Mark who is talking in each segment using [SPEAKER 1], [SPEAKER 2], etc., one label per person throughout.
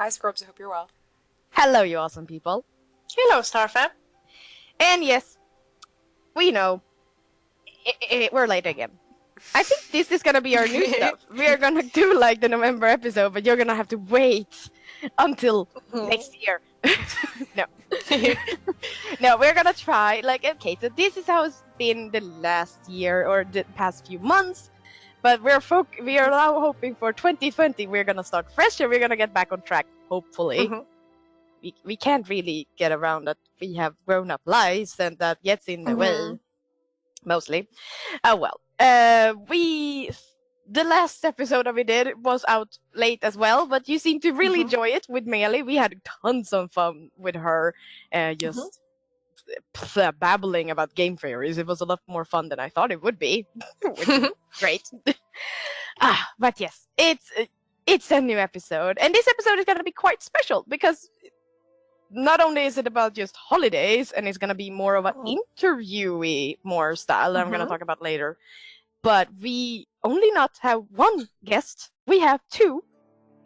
[SPEAKER 1] Hi, Scrubs. I hope you're well.
[SPEAKER 2] Hello, you awesome people.
[SPEAKER 3] Hello, Starfam.
[SPEAKER 2] And yes, we know we're late again. I think this is gonna be our new stuff. We are gonna do like the November episode, but you're gonna have to wait until next year. No. No, we're gonna try, like, okay, so this is how it's been the last year or the past few months, but we are now hoping for 2020 we're gonna start fresh and we're gonna get back on track, hopefully. We can't really get around that we have grown-up lives and that gets in the way, mostly. Oh well. The last episode that we did was out late as well, but you seem to really enjoy it with Melee. We had tons of fun with her, just babbling about game theories. It was a lot more fun than I thought it would be. Which is great. But yes, it's a new episode, and this episode is gonna be quite special because not only is it about just holidays, and it's gonna be more of an interviewee more style that I'm gonna talk about later. But we only not have one guest, we have two,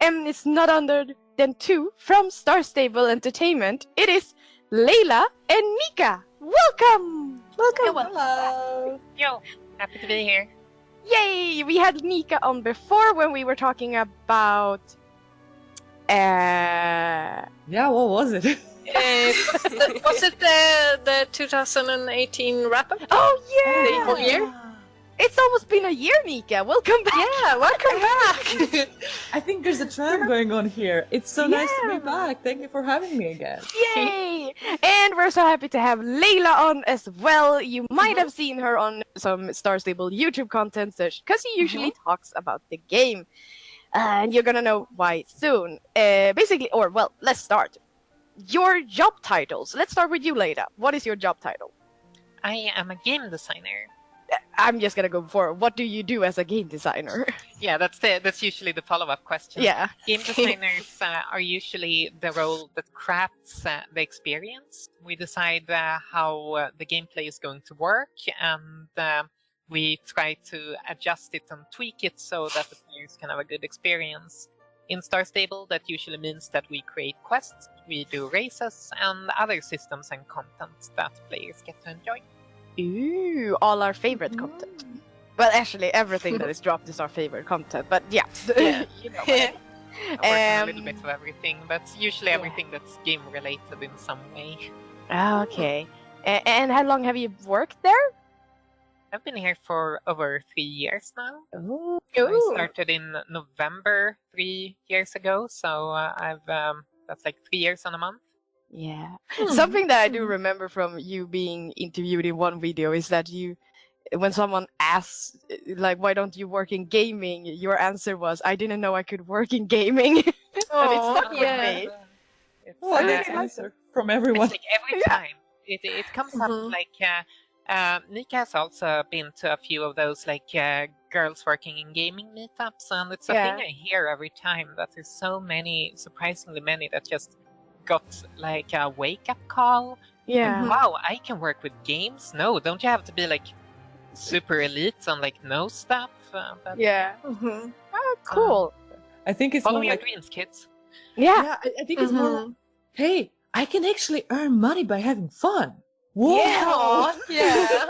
[SPEAKER 2] and it's not other than two from Star Stable Entertainment. It is Leila and Nika. Welcome!
[SPEAKER 3] Hello.
[SPEAKER 4] Yo, happy to be here.
[SPEAKER 2] Yay! We had Nika on before when we were talking about...
[SPEAKER 5] Yeah, what was it?
[SPEAKER 3] Was it the 2018 wrap-up?
[SPEAKER 2] Oh yeah!
[SPEAKER 3] The whole year?
[SPEAKER 2] It's almost been a year, Nika. Welcome back.
[SPEAKER 3] Yeah, welcome back.
[SPEAKER 5] I think there's a trend going on here. It's so nice to be back. Thank you for having me again.
[SPEAKER 2] Yay! And we're so happy to have Leila on as well. You might have seen her on some Star Stable YouTube content because she usually talks about the game. And you're gonna know why soon. Let's start. Your job titles. Let's start with you, Leila. What is your job title?
[SPEAKER 4] I am a game designer.
[SPEAKER 2] I'm just gonna go for what do you do as a game designer?
[SPEAKER 4] Yeah, that's usually the follow-up question.
[SPEAKER 2] Yeah.
[SPEAKER 4] Game designers are usually the role that crafts the experience. We decide how the gameplay is going to work, and we try to adjust it and tweak it so that the players can have a good experience. In Star Stable, that usually means that we create quests, we do races, and other systems and content that players get to enjoy.
[SPEAKER 2] Ooh, all our favorite content. Well, actually, everything that is dropped is our favorite content, but yeah. You know what I mean.
[SPEAKER 4] I work on a little bit of everything, but usually everything that's game-related in some way.
[SPEAKER 2] Okay. And how long have you worked there?
[SPEAKER 4] I've been here for over 3 years now.
[SPEAKER 2] Ooh.
[SPEAKER 4] I started in November 3 years ago, so that's like 3 years and a month.
[SPEAKER 2] Yeah. Something that I do remember from you being interviewed in one video is that when someone asks, like, why don't you work in gaming? Your answer was, I didn't know I could work in gaming. And it stuck with me.
[SPEAKER 5] I get an answer from everyone.
[SPEAKER 4] It's like every time. It comes up like... Nika has also been to a few of those like girls working in gaming meetups, and it's a thing I hear every time that there's so many, surprisingly many, that just got like a wake-up call.
[SPEAKER 2] Yeah.
[SPEAKER 4] And, wow, I can work with games? No, don't you have to be like super elite and like know stuff?
[SPEAKER 2] Oh, cool.
[SPEAKER 5] I think it's
[SPEAKER 4] follow
[SPEAKER 5] more
[SPEAKER 4] your
[SPEAKER 5] like,
[SPEAKER 4] dreams, kids.
[SPEAKER 2] Yeah.
[SPEAKER 5] I think it's more like, hey, I can actually earn money by having fun. Whoa.
[SPEAKER 3] Yeah.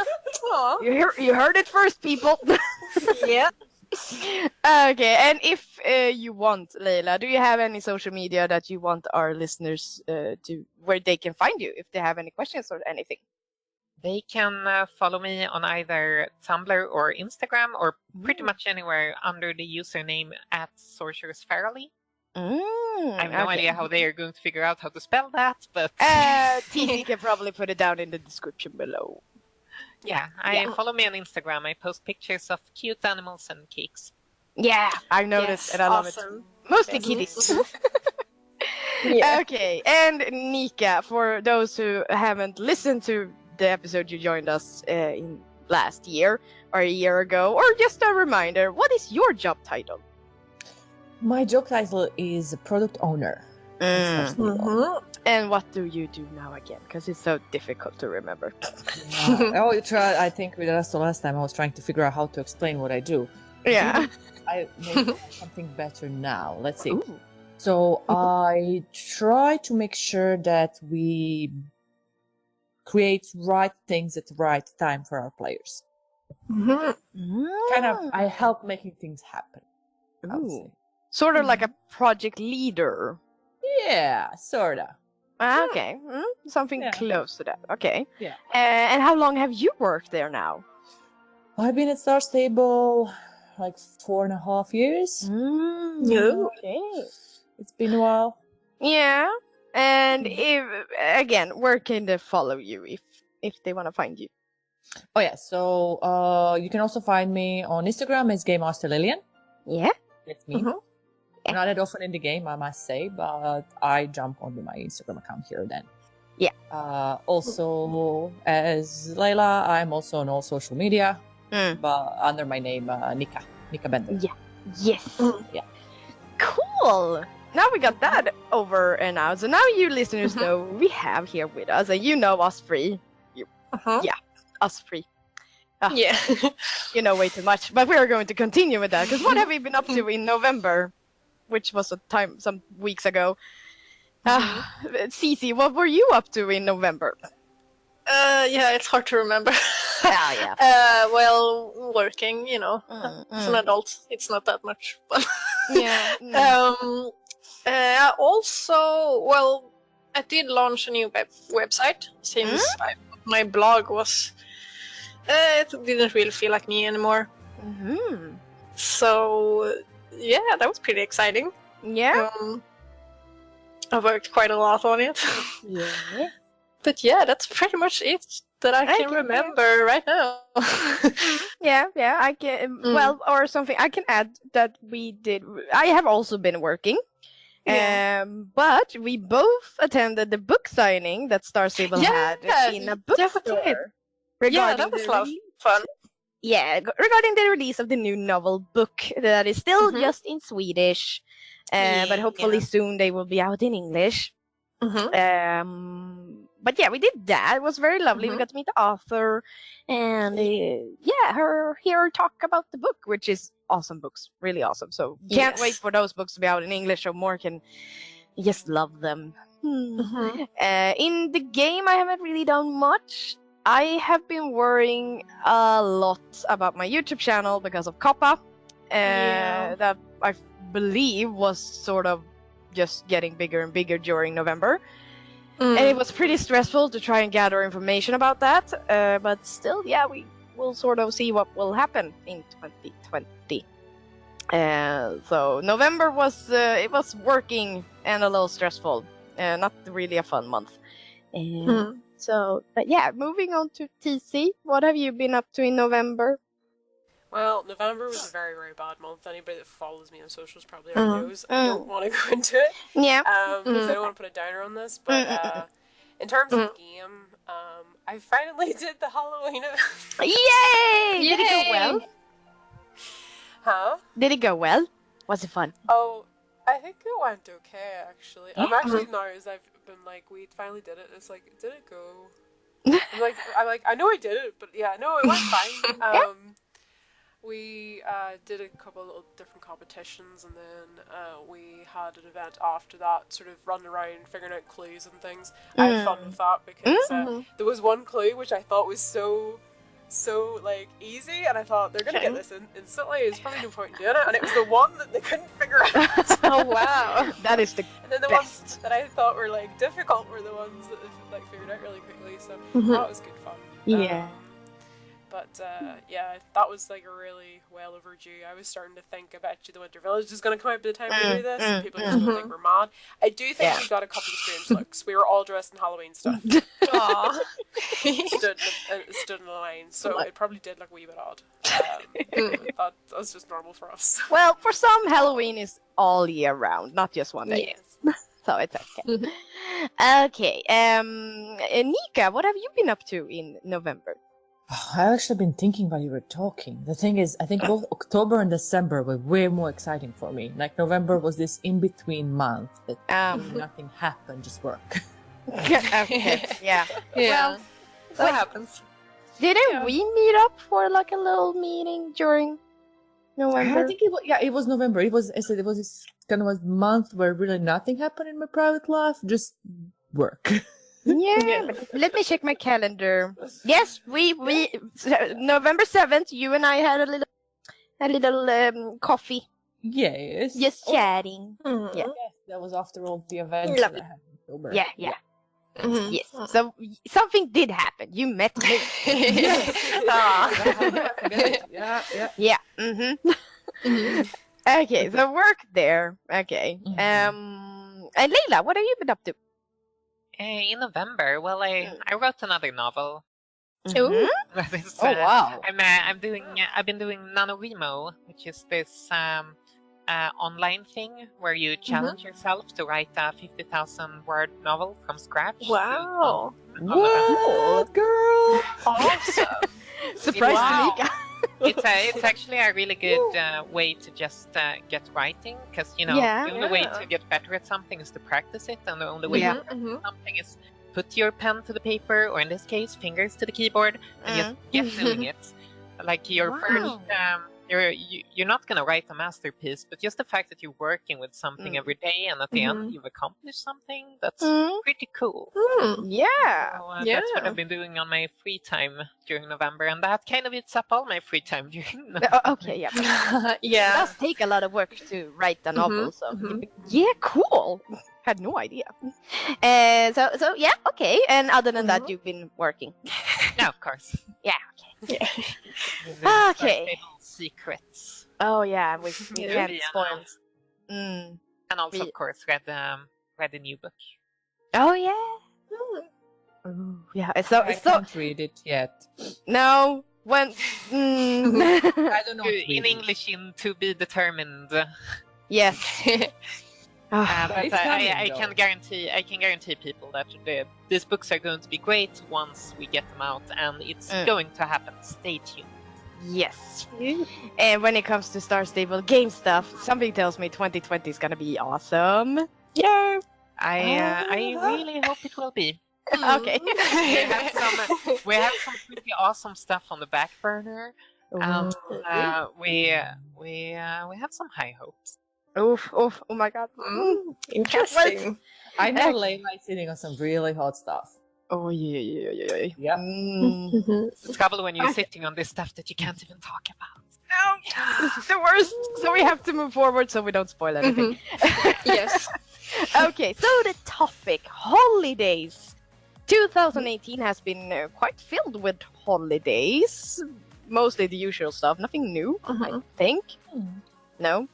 [SPEAKER 3] Yeah.
[SPEAKER 2] You heard it first, people.
[SPEAKER 3] Yeah.
[SPEAKER 2] Okay, and if you want, Leila, do you have any social media that you want our listeners to where they can find you if they have any questions or anything?
[SPEAKER 4] They can follow me on either Tumblr or Instagram, or pretty much anywhere under the username @SorceressFairly. I have no idea how they are going to figure out how to spell that, but
[SPEAKER 2] TC can probably put it down in the description below.
[SPEAKER 4] Yeah, follow me on Instagram. I post pictures of cute animals and cakes.
[SPEAKER 2] Yeah, I noticed and I love it. Mostly kitties. Okay, and Nika, for those who haven't listened to the episode you joined us in last year or a year ago, or just a reminder, what is your job title?
[SPEAKER 5] My job title is product owner.
[SPEAKER 2] And what do you do now again? Because it's so difficult to remember.
[SPEAKER 5] I think that's the last time I was trying to figure out how to explain what I do.
[SPEAKER 2] Yeah.
[SPEAKER 5] I maybe have something better now. Let's see.
[SPEAKER 2] Ooh.
[SPEAKER 5] So I try to make sure that we create right things at the right time for our players. Kind of, I help making things happen. I would say.
[SPEAKER 2] Sort of like a project leader.
[SPEAKER 5] Yeah, sorta.
[SPEAKER 2] Okay, something close to that. Okay.
[SPEAKER 5] Yeah.
[SPEAKER 2] And how long have you worked there now?
[SPEAKER 5] I've been at Star Stable like 4.5 years.
[SPEAKER 2] Okay.
[SPEAKER 5] It's been a while.
[SPEAKER 2] Yeah. And if again, where can they follow you if they want to find you?
[SPEAKER 5] Oh yeah, so you can also find me on Instagram as Game Master Lillian.
[SPEAKER 2] Yeah.
[SPEAKER 5] That's me. Not that often in the game, I must say, but I jump onto my Instagram account here and then.
[SPEAKER 2] Yeah.
[SPEAKER 5] Also, as Leila, I'm also on all social media, but under my name, Nika Bender.
[SPEAKER 2] Yeah. Yes.
[SPEAKER 5] Yeah.
[SPEAKER 2] Cool. Now we got that over and out. So now you listeners know we have here with us, and you know us three. Yeah, us three.
[SPEAKER 3] Yeah.
[SPEAKER 2] You know way too much, but we are going to continue with that because what have we been up to in November, which was some weeks ago? Cici, what were you up to in November?
[SPEAKER 3] Yeah, it's hard to remember.
[SPEAKER 2] Yeah.
[SPEAKER 3] Well, working, you know, as an adult, it's not that much fun.
[SPEAKER 2] Yeah.
[SPEAKER 3] Also, well, I did launch a new website since my blog was. It didn't really feel like me anymore. So, yeah, that was pretty exciting.
[SPEAKER 2] Yeah.
[SPEAKER 3] I worked quite a lot on it.
[SPEAKER 2] Yeah.
[SPEAKER 3] But yeah, that's pretty much it that I can remember right now.
[SPEAKER 2] Yeah, I can. Well, or something I can add that we did. I have also been working. But we both attended the book signing that Star Stable had in a bookstore.
[SPEAKER 3] That was a lot of fun.
[SPEAKER 2] Yeah, regarding the release of the new novel book that is still just in Swedish, but hopefully soon they will be out in English. But yeah, we did that. It was very lovely. We got to meet the author and hear her talk about the book, which is awesome books, really awesome. So can't wait for those books to be out in English so more can just love them. In the game, I haven't really done much. I have been worrying a lot about my YouTube channel because of Koppa. That I believe was sort of just getting bigger and bigger during November. And it was pretty stressful to try and gather information about that. But still, we will sort of see what will happen in 2020. So November was it was working and a little stressful. Not really a fun month. So, but yeah, moving on to TC. What have you been up to in November?
[SPEAKER 1] Well, November was a very, very bad month. Anybody that follows me on socials probably already knows. I don't want to go into it.
[SPEAKER 2] Yeah.
[SPEAKER 1] Because I don't want to put a downer on this. But in terms of game, I finally did the Halloween event.
[SPEAKER 2] Yay! Did it go well?
[SPEAKER 1] Huh?
[SPEAKER 2] Did it go well? Was it fun?
[SPEAKER 1] Oh, I think it went okay, actually. I'm actually now, as I've been like, we finally did it. It's like, did it go? I'm like, I know I did it, but yeah, no, it went fine. We did a couple of little different competitions, and then we had an event after that, sort of running around, figuring out clues and things. I had fun with that because there was one clue which I thought was so like easy, and I thought they're gonna get this instantly. There's probably no point in doing it, and it was the one that they couldn't figure out.
[SPEAKER 2] Oh wow, that is the
[SPEAKER 1] and then the
[SPEAKER 2] best.
[SPEAKER 1] ones that I thought were like difficult were the ones that they like figured out really quickly. So that was good fun.
[SPEAKER 2] Yeah.
[SPEAKER 1] But yeah, that was like really well overdue. I was starting to think, I bet you the Winter Village is going to come out by the time we do this, and people are just going to think we're mad. I do think we got a couple of strange looks. We were all dressed in Halloween stuff.
[SPEAKER 3] Aww.
[SPEAKER 1] stood in a line, so it probably did look a wee bit odd. That was just normal for us.
[SPEAKER 2] Well, for some, Halloween is all year round, not just one day.
[SPEAKER 3] Yes.
[SPEAKER 2] So it's okay. Okay. Nika, what have you been up to in November?
[SPEAKER 5] I've actually been thinking while you were talking. The thing is, I think both October and December were way more exciting for me. Like November was this in-between month that nothing happened, just work.
[SPEAKER 2] Okay. Yeah.
[SPEAKER 3] Well, that happens.
[SPEAKER 2] Didn't we meet up for like a little meeting during November.
[SPEAKER 5] I think it was November. It was this kind of a month where really nothing happened in my private life, just work.
[SPEAKER 2] Yeah, but let me check my calendar. Yes, we November 7th, you and I had a little coffee.
[SPEAKER 5] Yes.
[SPEAKER 2] Just chatting.
[SPEAKER 3] Mm.
[SPEAKER 2] Yeah.
[SPEAKER 5] Yes, that was after all the events that I had in October.
[SPEAKER 2] Yeah.
[SPEAKER 3] Mhm.
[SPEAKER 2] Yes. So something did happen. You met me.
[SPEAKER 5] Yeah.
[SPEAKER 2] Yeah. Okay, so work there. Okay. And Leila, what have you been up to?
[SPEAKER 4] In November, well, I wrote another novel.
[SPEAKER 3] Ooh.
[SPEAKER 4] That is,
[SPEAKER 5] Oh wow.
[SPEAKER 4] I've been doing Nanowrimo, which is this online thing where you challenge yourself to write a 50,000 word novel from scratch.
[SPEAKER 3] Wow.
[SPEAKER 5] What, girl?
[SPEAKER 3] Awesome.
[SPEAKER 2] Surprise,
[SPEAKER 3] Wow.
[SPEAKER 2] Tamika.
[SPEAKER 4] It's actually a really good way to just get writing, because the only way to get better at something is to practice it, and the only way to practice something is put your pen to the paper, or in this case, fingers to the keyboard, and just get doing it. Like your first, you're not gonna write a masterpiece, but just the fact that you're working with something every day, and at the end you've accomplished something, that's pretty cool.
[SPEAKER 2] Yeah.
[SPEAKER 4] So, that's what I've been doing on my free time during November, and that kind of eats up all my free time during November.
[SPEAKER 2] Okay, yeah. It
[SPEAKER 3] Yeah.
[SPEAKER 2] does take a lot of work to write a novel, so yeah, cool. Had no idea. So yeah, okay. And other than that, you've been working.
[SPEAKER 4] Yeah, of course.
[SPEAKER 2] Yeah, okay.
[SPEAKER 4] The
[SPEAKER 2] Okay.
[SPEAKER 4] Table Secrets.
[SPEAKER 2] Oh yeah, we can't
[SPEAKER 4] Yeah.
[SPEAKER 2] spoil. Mm.
[SPEAKER 4] And also, of course, read the new book.
[SPEAKER 2] Oh yeah. Ooh, yeah. So
[SPEAKER 5] I can't read it yet.
[SPEAKER 2] no. When
[SPEAKER 5] I don't know.
[SPEAKER 4] In English, in To Be Determined.
[SPEAKER 2] yes.
[SPEAKER 4] But
[SPEAKER 5] it's coming,
[SPEAKER 4] I
[SPEAKER 5] though.
[SPEAKER 4] can guarantee people that these books are going to be great once we get them out, and it's going to happen. Stay tuned.
[SPEAKER 2] Yes. And when it comes to Star Stable game stuff, something tells me 2020 is gonna be awesome.
[SPEAKER 3] Yeah.
[SPEAKER 4] I really hope it will be.
[SPEAKER 2] Okay.
[SPEAKER 4] We have some pretty awesome stuff on the back burner. We have some high hopes.
[SPEAKER 2] Oof, oh my god.
[SPEAKER 3] Interesting.
[SPEAKER 5] I know Leila is sitting on some really hot stuff.
[SPEAKER 2] Oh yeah.
[SPEAKER 5] Yep.
[SPEAKER 4] It's the trouble when you're sitting on this stuff that you can't even talk about.
[SPEAKER 2] This is the worst. So we have to move forward so we don't spoil anything.
[SPEAKER 3] Yes.
[SPEAKER 2] Okay, so the topic, holidays. 2018 has been quite filled with holidays. Mostly the usual stuff, nothing new, I think. No.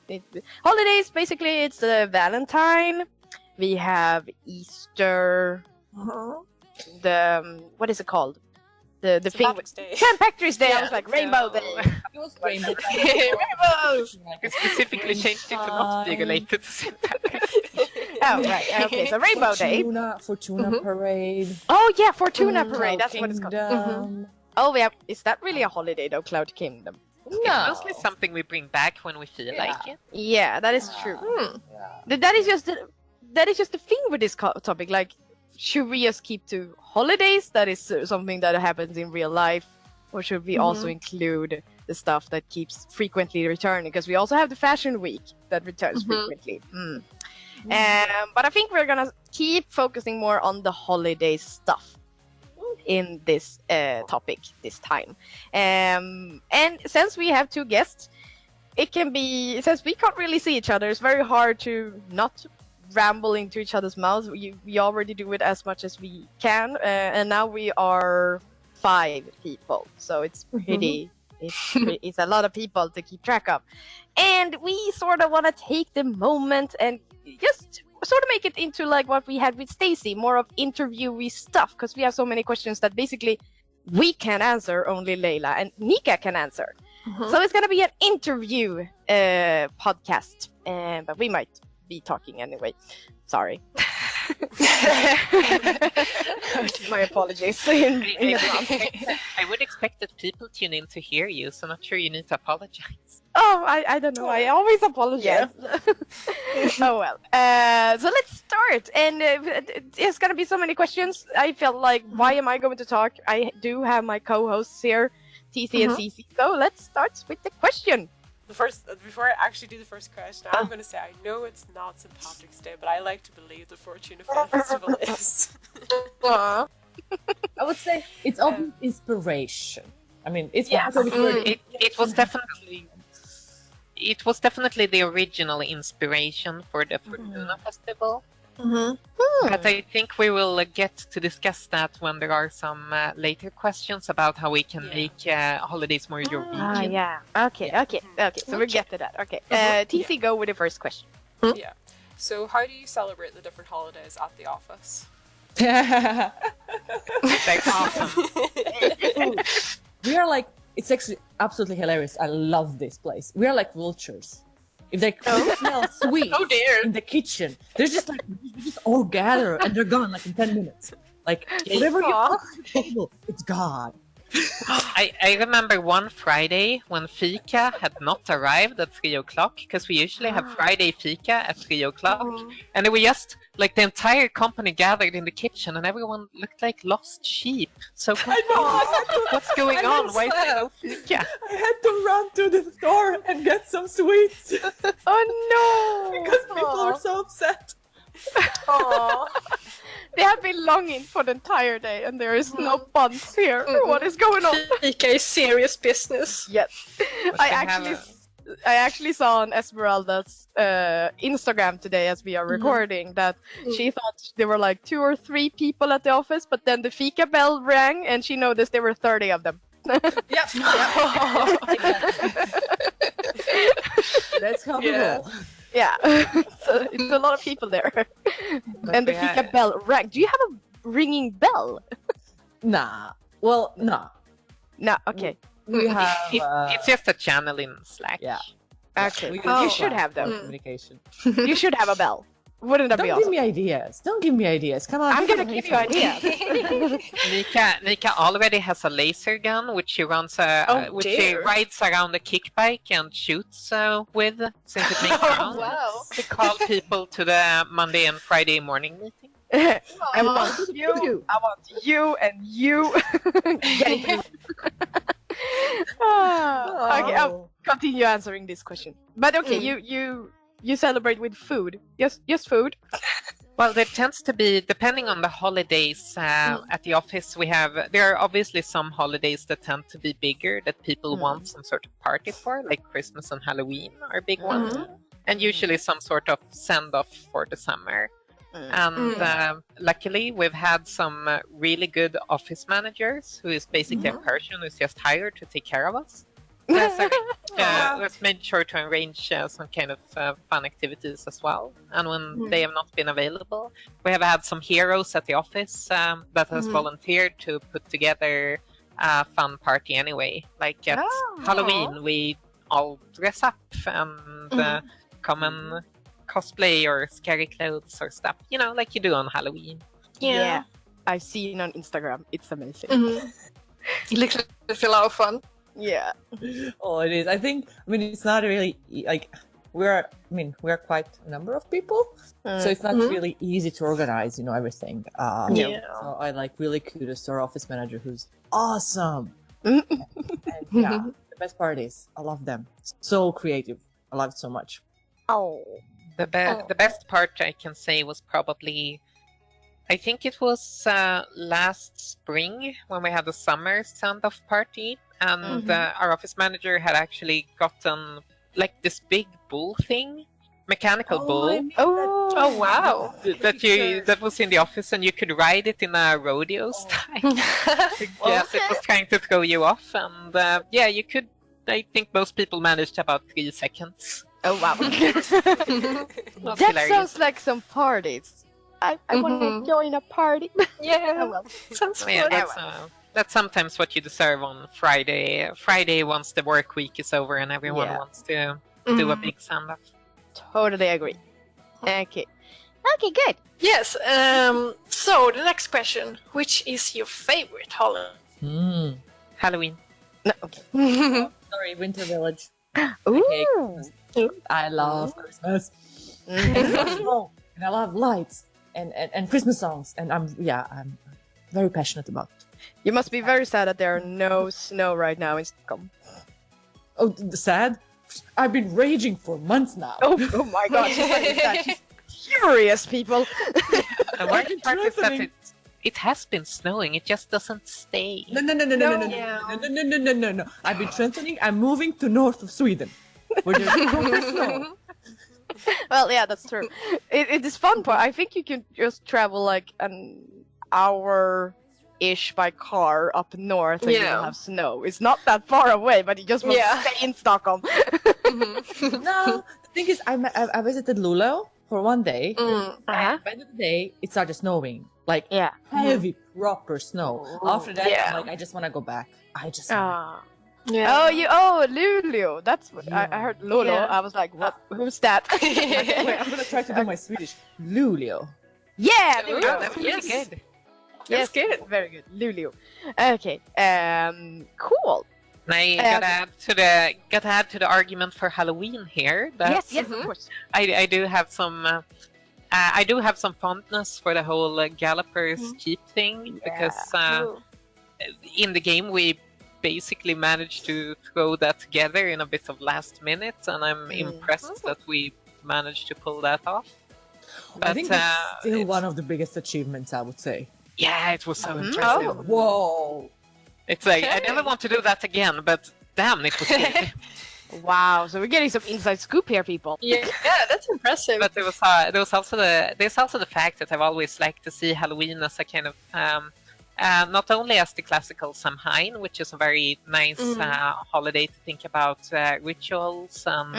[SPEAKER 2] Holidays, basically, it's Valentine. We have Easter. The, what is it called? The thing.
[SPEAKER 1] Patrick's Day.
[SPEAKER 2] St. Patrick's Day. I
[SPEAKER 3] Yeah.
[SPEAKER 2] was like, Rainbow Day.
[SPEAKER 5] It was rainbow.
[SPEAKER 3] Rainbows.
[SPEAKER 4] We specifically changed it to not be related to St. Patrick's.
[SPEAKER 2] Oh, right. Okay, so Rainbow Day.
[SPEAKER 5] Fortuna Parade.
[SPEAKER 2] Oh, yeah, Fortuna Parade. That's what it's called.
[SPEAKER 5] Kingdom.
[SPEAKER 2] Oh, yeah. Is that really a holiday, though, Cloud Kingdom?
[SPEAKER 4] It's mostly something we bring back when we feel like it.
[SPEAKER 2] Yeah, that is true.
[SPEAKER 5] Yeah.
[SPEAKER 2] That is just the thing with this topic. Like, should we just keep to holidays? That is something that happens in real life, or should we also include the stuff that keeps frequently returning? Because we also have the Fashion Week that returns frequently. But I think we're gonna keep focusing more on the holiday stuff in this topic this time. And since we have two guests, it can be, since we can't really see each other, it's very hard to not ramble into each other's mouths. We already do it as much as we can, and now we are 5 people, so it's pretty it's a lot of people to keep track of, and we sort of want to take the moment and just sort of make it into like what we had with Stacy, more of interviewee stuff, because we have so many questions that basically we can answer, only Leila and Nika can answer. So it's gonna be an interview podcast, but we might be talking anyway. Sorry. My apologies.
[SPEAKER 4] I would expect that people tune in to hear you, so not sure you need to apologize.
[SPEAKER 2] Oh, I don't know. I always apologize. Oh well. So let's start. And there's gonna be so many questions. I felt like, why am I going to talk? I do have my co-hosts here, TC and CC. So let's start with the question.
[SPEAKER 1] before I actually do the first question, I'm going to say I know it's not St. Patrick's Day, but I like to believe the Fortuna Festival is.
[SPEAKER 3] Aw.
[SPEAKER 5] I would say it's all inspiration. I mean, it's
[SPEAKER 2] Yes.
[SPEAKER 4] It was definitely the original inspiration for the Fortuna Festival. But I think we will get to discuss that when there are some later questions about how we can make holidays more Eureka.
[SPEAKER 2] Yeah. Okay. So we'll get to that. Okay. TC, go with the first question.
[SPEAKER 1] Yeah. So how do you celebrate the different holidays at the office?
[SPEAKER 4] That's awesome.
[SPEAKER 5] We are like, it's actually absolutely hilarious. I love this place. We are like vultures. If they smell sweets in the kitchen, they're just like, we just all gather and they're gone like in 10 minutes. Like, whatever you put on the table, it's gone.
[SPEAKER 4] I remember one Friday when fika had not arrived at 3 o'clock, because we usually have Friday fika at 3 o'clock, and we just, like, the entire company gathered in the kitchen and everyone looked like lost sheep. So what's going on? Why is there no fika?
[SPEAKER 5] I had to run to the store and get some sweets
[SPEAKER 2] Oh no!
[SPEAKER 5] because people were so upset.
[SPEAKER 3] Aw.
[SPEAKER 2] They have been longing for the entire day, and there is no buns here. What is going on?
[SPEAKER 3] Fika is serious business.
[SPEAKER 2] Yes,
[SPEAKER 4] But
[SPEAKER 2] I
[SPEAKER 4] they
[SPEAKER 2] actually saw on Esmeralda's Instagram today as we are recording that she thought there were like 2 or 3 people at the office, but then the fika bell rang and she noticed there were 30 of them.
[SPEAKER 3] Yep.
[SPEAKER 5] That's how we roll.
[SPEAKER 2] Yeah, so it's a lot of people there. And the fika bell rang. Do you have a ringing bell?
[SPEAKER 5] Nah. Well, nah.
[SPEAKER 2] No, okay.
[SPEAKER 5] We have.
[SPEAKER 4] It's just a channel in Slack.
[SPEAKER 5] Yeah.
[SPEAKER 2] Okay,
[SPEAKER 5] We
[SPEAKER 2] you
[SPEAKER 5] use
[SPEAKER 2] should have them.
[SPEAKER 5] communication.
[SPEAKER 2] You should have a bell. Wouldn't that be
[SPEAKER 5] Don't give
[SPEAKER 2] awesome?
[SPEAKER 5] me ideas. Don't give me ideas. Come on.
[SPEAKER 2] I'm gonna give you ideas.
[SPEAKER 4] Nika already has a laser gun, which she runs which she
[SPEAKER 3] dear.
[SPEAKER 4] rides around a kick bike and shoots with, since it makes sound.
[SPEAKER 3] Wow.
[SPEAKER 4] To call people to the Monday and Friday morning meeting.
[SPEAKER 2] I want you. I want you and you. Getting Okay, I'll continue answering this question. But okay, you celebrate with food. Just food.
[SPEAKER 4] Well, there tends to be, depending on the holidays at the office, there are obviously some holidays that tend to be bigger that people want some sort of party for, like Christmas and Halloween are big ones. And usually some sort of send-off for the summer. And luckily, we've had some really good office managers who is basically a person who's just hired to take care of us. Let's make sure to arrange some kind of fun activities as well. And when they have not been available, we have had some heroes at the office that has volunteered to put together a fun party anyway. Like at Halloween, we all dress up and come and cosplay or scary clothes or stuff, like you do on Halloween.
[SPEAKER 2] Yeah. I've seen on Instagram. It's amazing.
[SPEAKER 3] It looks like a lot of fun.
[SPEAKER 2] Yeah.
[SPEAKER 5] Oh, it is. I mean, it's not really like we're quite a number of people, so it's not really easy to organize, everything. So I really kudos to our office manager, who's awesome. And the best parties. I love them. So creative. I love it so much.
[SPEAKER 2] Oh.
[SPEAKER 4] The best part I can say was probably, I think it was last spring when we had the summer send-off party, and our office manager had actually gotten like this big bull thing, mechanical bull.
[SPEAKER 3] Oh wow!
[SPEAKER 4] That was in the office, and you could ride it in a rodeo style. Yes, it was trying to throw you off, and you could. I think most people managed about 3 seconds.
[SPEAKER 2] Oh wow! That sounds like some parties. I want to join a party.
[SPEAKER 3] Yeah.
[SPEAKER 2] Oh, well.
[SPEAKER 3] Sounds fun.
[SPEAKER 4] Yeah, that's sometimes what you deserve on Friday. Friday, once the work week is over and everyone wants to do a big send-off.
[SPEAKER 2] Totally agree. Okay, good.
[SPEAKER 3] Yes. So the next question: which is your favorite holiday?
[SPEAKER 4] Halloween.
[SPEAKER 2] No, okay.
[SPEAKER 5] Sorry, Winter Village.
[SPEAKER 2] Ooh.
[SPEAKER 5] I love Christmas. And I love lights and Christmas songs, and I'm very passionate about it.
[SPEAKER 2] You must be very sad that there are no snow right now in Stockholm.
[SPEAKER 5] Oh, sad? I've been raging for months now.
[SPEAKER 2] Oh my god, she's like that. She's furious, people.
[SPEAKER 4] The worst part is that it has been snowing. It just doesn't stay.
[SPEAKER 5] No. I've been strengthening. I'm moving to north of Sweden, where there's proper snow.
[SPEAKER 2] Well, yeah, that's true. It is fun part. I think you can just travel like an hour-ish by car up north and you'll have snow. It's not that far away, but you just want to stay in Stockholm.
[SPEAKER 5] No, the thing is, I visited Luleå for one day.
[SPEAKER 2] Uh-huh.
[SPEAKER 5] By the end of the day, it started snowing. Like, heavy, proper snow. After that, I'm like, I just want to go back. I just
[SPEAKER 2] Yeah. Luleå. That's what I heard. Luleå. Yeah. I was like, what? Who's that?
[SPEAKER 5] Wait, I'm gonna try to do my Swedish. Luleå.
[SPEAKER 2] Yeah, there we go.
[SPEAKER 4] That's really good.
[SPEAKER 2] Yes, good. Very good. Luleå. Okay. Cool.
[SPEAKER 4] And I gotta add to the argument for Halloween here. That
[SPEAKER 2] yes, of course.
[SPEAKER 4] I do have some. I do have some fondness for the whole Gallopers Keep thing because in the game we basically managed to throw that together in a bit of last minute, and I'm impressed that we managed to pull that off. But,
[SPEAKER 5] I think it's still one of the biggest achievements, I would say.
[SPEAKER 4] Yeah, it was so impressive.
[SPEAKER 5] Oh. Whoa!
[SPEAKER 4] It's like, I never want to do that again, but damn, it was good.
[SPEAKER 2] Wow, so we're getting some inside scoop here, people.
[SPEAKER 3] Yeah, that's impressive.
[SPEAKER 4] But there's also the fact that I've always liked to see Halloween as a kind of not only as the classical Samhain, which is a very nice holiday to think about rituals and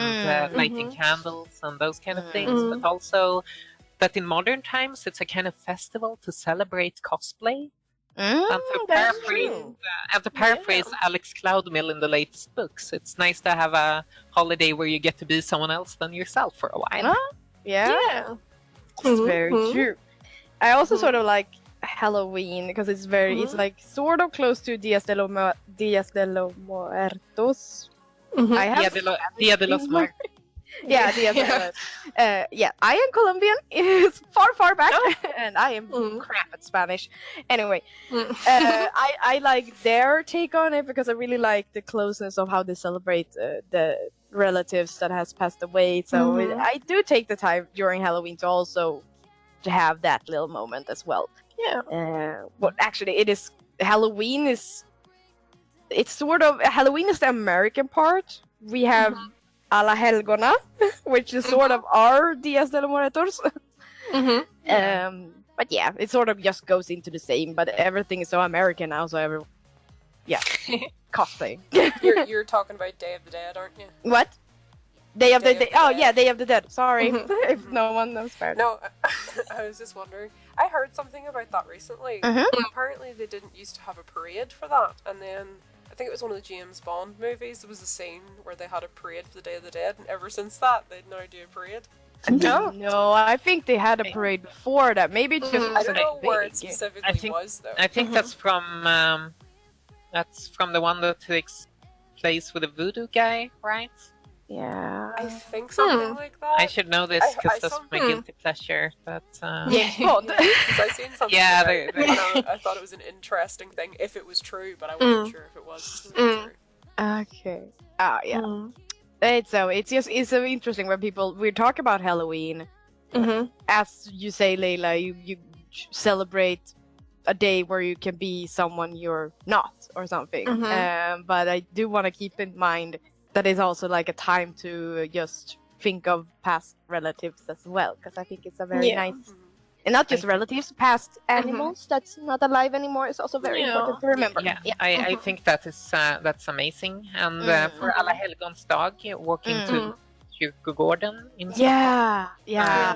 [SPEAKER 4] lighting candles and those kind of things, but also that in modern times it's a kind of festival to celebrate cosplay. And to paraphrase Alex Cloudmill in the latest books, it's nice to have a holiday where you get to be someone else than yourself for a while.
[SPEAKER 2] Yeah. It's very true. I also sort of like Halloween because it's very it's like sort of close to Dia de los Muertos. I have
[SPEAKER 4] Dia de los Muertos.
[SPEAKER 2] Yeah, Dia de los I am Colombian. It's far back, and I am crap at Spanish. Anyway, I like their take on it because I really like the closeness of how they celebrate the relatives that has passed away. So I do take the time during Halloween to also to have that little moment as well. Yeah. But actually, Halloween is the American part. We have Alla Helgona, which is sort of our Dias de los Muertos. But yeah, it sort of just goes into the same, but everything is so American now, so cosplay.
[SPEAKER 1] You're talking about Day of the Dead, aren't you?
[SPEAKER 2] What? Day of the Dead. Day of the Dead. Sorry, if no one knows better.
[SPEAKER 1] No, I was just wondering. I heard something about that recently. Apparently, they didn't used to have a parade for that, and then I think it was one of the James Bond movies. There was a scene where they had a parade for the Day of the Dead, and ever since that, they'd now do a parade.
[SPEAKER 2] No, I think they had a parade before that. Maybe it just
[SPEAKER 1] I don't know where it specifically was, though.
[SPEAKER 4] I think that's from the one that takes place with the voodoo guy, right?
[SPEAKER 2] Yeah,
[SPEAKER 1] I think something like that.
[SPEAKER 4] I should know this because that's my guilty pleasure. But
[SPEAKER 2] James Bond.
[SPEAKER 1] Because I seen something.
[SPEAKER 4] Yeah,
[SPEAKER 1] I thought it was an interesting thing if it was true, but I wasn't sure if it was true.
[SPEAKER 2] Okay. It's so interesting when we talk about Halloween. As you say, Leila, you celebrate a day where you can be someone you're not or something. But I do want to keep in mind that is also like a time to just think of past relatives as well, because I think it's a very nice, and not just relatives, past animals that's not alive anymore is also very important to remember.
[SPEAKER 4] I think that's amazing, and for Alla Helgons dag, walking to Kyrkogården in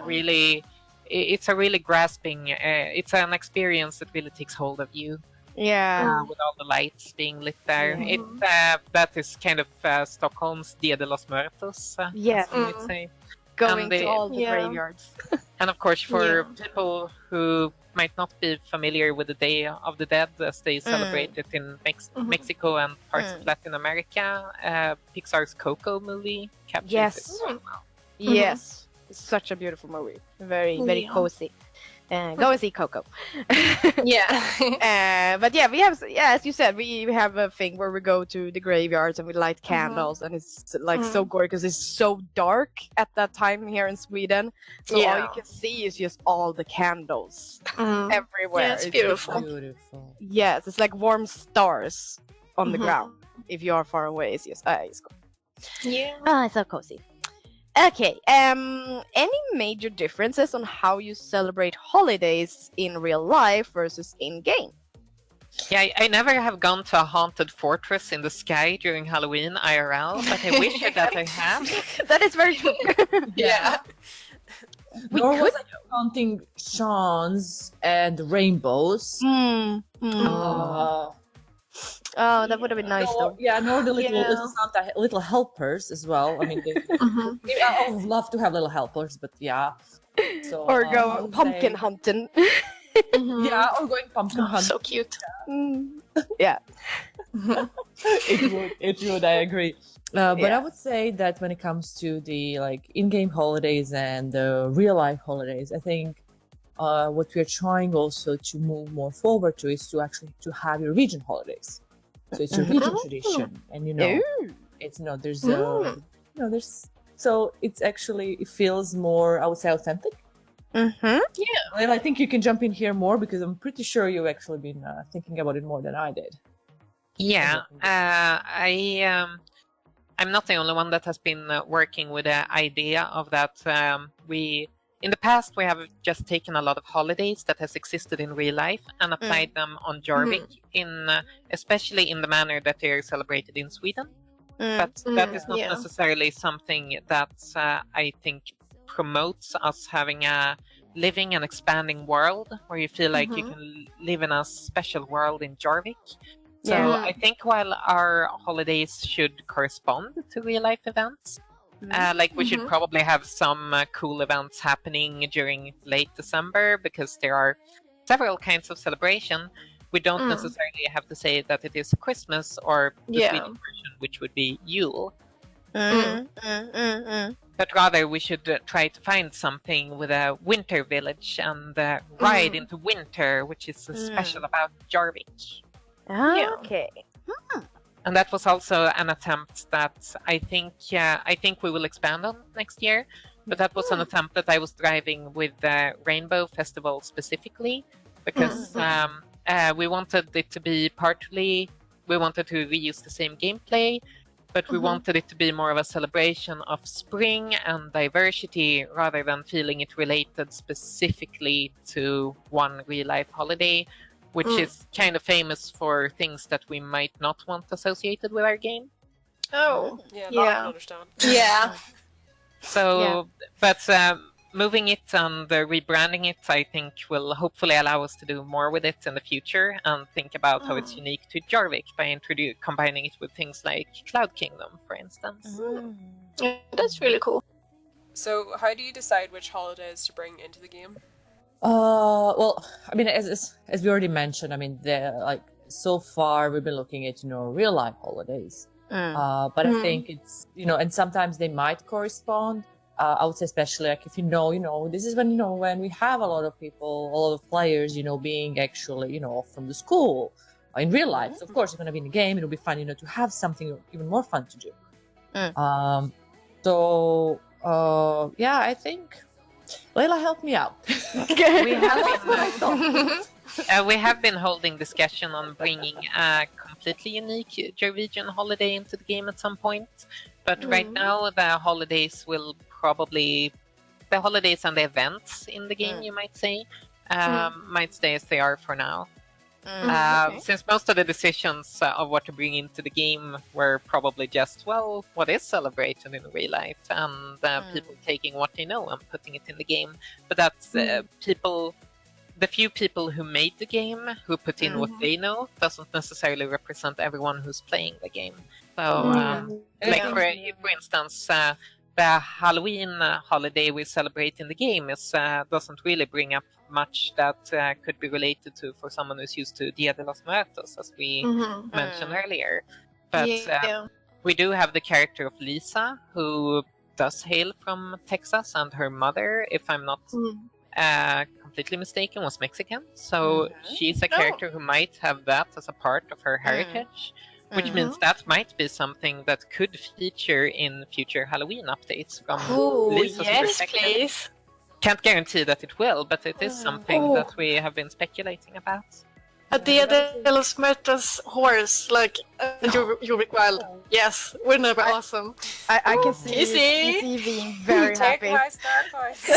[SPEAKER 4] really, it's a really grasping. It's an experience that really takes hold of you. With all the lights being lit there. That is kind of Stockholm's Dia de los Muertos, as we would say.
[SPEAKER 2] Going to all the graveyards.
[SPEAKER 4] And of course, for people who might not be familiar with the Day of the Dead, as they celebrate it in Mexico and parts of Latin America, Pixar's Coco movie captures it so well.
[SPEAKER 2] Yes, it's such a beautiful movie. Very, very cozy. Go and see Coco.
[SPEAKER 3] Yeah.
[SPEAKER 2] But yeah, we have, as you said, we have a thing where we go to the graveyards and we light candles, and it's like so gorgeous because it's so dark at that time here in Sweden. So all you can see is just all the candles everywhere.
[SPEAKER 3] Yeah, it's beautiful.
[SPEAKER 5] Beautiful.
[SPEAKER 2] Yes, it's like warm stars on the ground. If you are far away, it's just it's cool.
[SPEAKER 3] Yeah.
[SPEAKER 2] It's so cozy. Okay. Any major differences on how you celebrate holidays in real life versus in game?
[SPEAKER 4] Yeah, I never have gone to a haunted fortress in the sky during Halloween IRL, but I wish that I have.
[SPEAKER 2] That is very true.
[SPEAKER 3] Yeah.
[SPEAKER 5] Nor was I counting Sean's and rainbows.
[SPEAKER 2] Oh, that would have been nice though.
[SPEAKER 5] Yeah, nor the little Santa little helpers as well. I mean, I would love to have little helpers, but yeah. So
[SPEAKER 2] Or go pumpkin hunting.
[SPEAKER 5] Yeah, or going pumpkin hunting.
[SPEAKER 3] So cute.
[SPEAKER 2] Yeah.
[SPEAKER 5] It would. I agree. But I would say that when it comes to the like in-game holidays and the real-life holidays, I think what we are trying also to move more forward to is to actually to have your region holidays. So it's a region tradition, and it's there's so it's actually it feels more, I would say, authentic.
[SPEAKER 2] Mm-hmm.
[SPEAKER 3] Yeah.
[SPEAKER 5] Well, I think you can jump in here more because I'm pretty sure you've actually been thinking about it more than I did.
[SPEAKER 4] Yeah, I'm not the only one that has been working with the idea of that. In the past, we have just taken a lot of holidays that has existed in real life and applied them on Jorvik, especially in the manner that they are celebrated in Sweden. But that is not necessarily something that I think promotes us having a living and expanding world where you feel like you can live in a special world in Jorvik. So I think while our holidays should correspond to real life events, like we should probably have some cool events happening during late December because there are several kinds of celebration. We don't necessarily have to say that it is Christmas or the Swedish version, which would be Yule. But rather we should try to find something with a winter village and ride into winter, which is special about Jorvik.
[SPEAKER 2] Okay.
[SPEAKER 4] And that was also an attempt that I think we will expand on next year. But that was an attempt that I was driving with the Rainbow Festival specifically, because we wanted it to be we wanted to reuse the same gameplay, but we wanted it to be more of a celebration of spring and diversity rather than feeling it related specifically to one real-life holiday, which is kind of famous for things that we might not want associated with our game.
[SPEAKER 3] Oh,
[SPEAKER 1] Yeah, that I can understand.
[SPEAKER 3] Yeah.
[SPEAKER 4] So, but moving it and rebranding it, I think will hopefully allow us to do more with it in the future and think about how it's unique to Jorvik by combining it with things like Cloud Kingdom, for instance.
[SPEAKER 3] Yeah, that's really cool.
[SPEAKER 1] So, how do you decide which holidays to bring into the game?
[SPEAKER 5] Well, I mean, as we already mentioned, I mean, so far we've been looking at real life holidays, but I think it's and sometimes they might correspond. I would say especially like if this is when when we have a lot of people, a lot of players, being actually off from the school in real life. So of course, you're going to be in the game. It'll be fun, to have something even more fun to do. Yeah, I think. Leila, help me out.
[SPEAKER 4] We have been holding discussion on bringing a completely unique Jorvegian holiday into the game at some point. But right now, the holidays and the events in the game, you might say, might stay as they are for now. Since most of the decisions of what to bring into the game were probably just, what is celebrated in real life, and people taking what they know and putting it in the game. But that's the few people who made the game, who put in what they know, doesn't necessarily represent everyone who's playing the game. So, for instance, the Halloween holiday we celebrate in the game doesn't really bring up much that could be related to for someone who's used to Dia de los Muertos, as we mentioned earlier. But we do have the character of Lisa, who does hail from Texas, and her mother, if I'm not completely mistaken, was Mexican. So she's a character who might have that as a part of her heritage, which means that might be something that could feature in future Halloween updates from Lisa's perspective.
[SPEAKER 3] Please.
[SPEAKER 4] Can't guarantee that it will, but it is something that we have been speculating about.
[SPEAKER 3] A Dia de los Muertos horse, like Jorvik Wild. Yes, wouldn't that be awesome?
[SPEAKER 2] I can see
[SPEAKER 3] Easy.
[SPEAKER 2] being very
[SPEAKER 1] Take
[SPEAKER 2] happy.
[SPEAKER 1] my star points.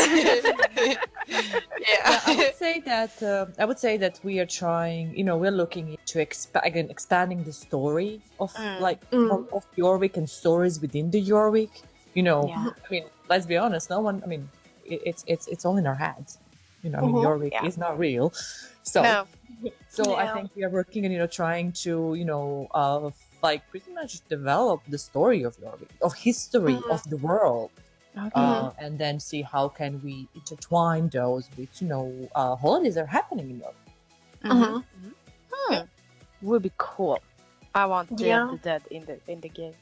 [SPEAKER 3] Yeah.
[SPEAKER 5] I would say that we are trying. We're looking into expanding the story of of Jorvik and stories within the Jorvik. I mean, let's be honest. No one. I mean, it's all in our heads. Jorvik is not real. So.
[SPEAKER 2] No.
[SPEAKER 5] So I think we are working and trying to pretty much develop the story of Jorvik, of history of the world, and then see how can we intertwine those with holidays that are happening in Jorvik.
[SPEAKER 2] Would be cool. I want Day of the Dead in the game.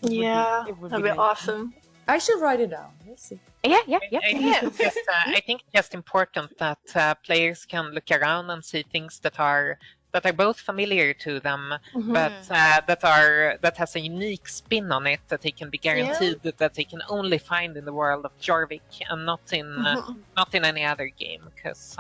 [SPEAKER 3] It would be awesome.
[SPEAKER 5] I should write it down. Let's see.
[SPEAKER 2] Yeah.
[SPEAKER 4] I think it's just important that players can look around and see things that are both familiar to them, but that has a unique spin on it, that they can be guaranteed that they can only find in the world of Jorvik and not in any other game, because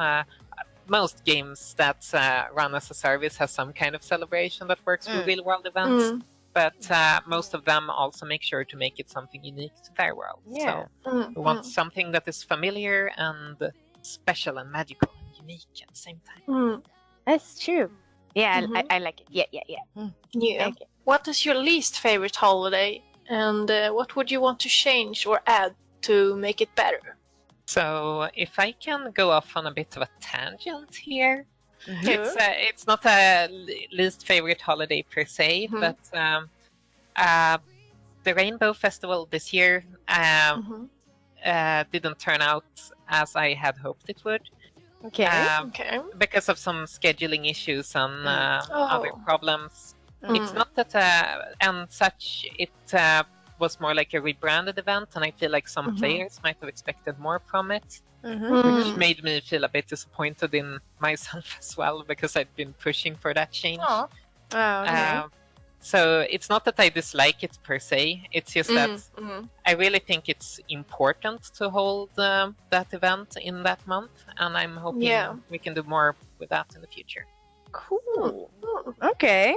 [SPEAKER 4] most games that run as a service has some kind of celebration that works with real world events. But most of them also make sure to make it something unique to their world. So we want something that is familiar and special and magical and unique at the same time.
[SPEAKER 2] That's true. Yeah, I like it. Yeah.
[SPEAKER 3] Okay. What is your least favorite holiday, and what would you want to change or add to make it better?
[SPEAKER 4] So if I can go off on a bit of a tangent here, it's not a least favorite holiday per se, but the Rainbow Festival this year didn't turn out as I had hoped it would. Because of some scheduling issues and other problems. It's not that, and such, it was more like a rebranded event, and I feel like some players might have expected more from it. Which made me feel a bit disappointed in myself as well, because I'd been pushing for that change. So it's not that I dislike it per se, it's just that I really think it's important to hold that event in that month, and I'm hoping we can do more with that in the future.
[SPEAKER 2] Cool. Okay.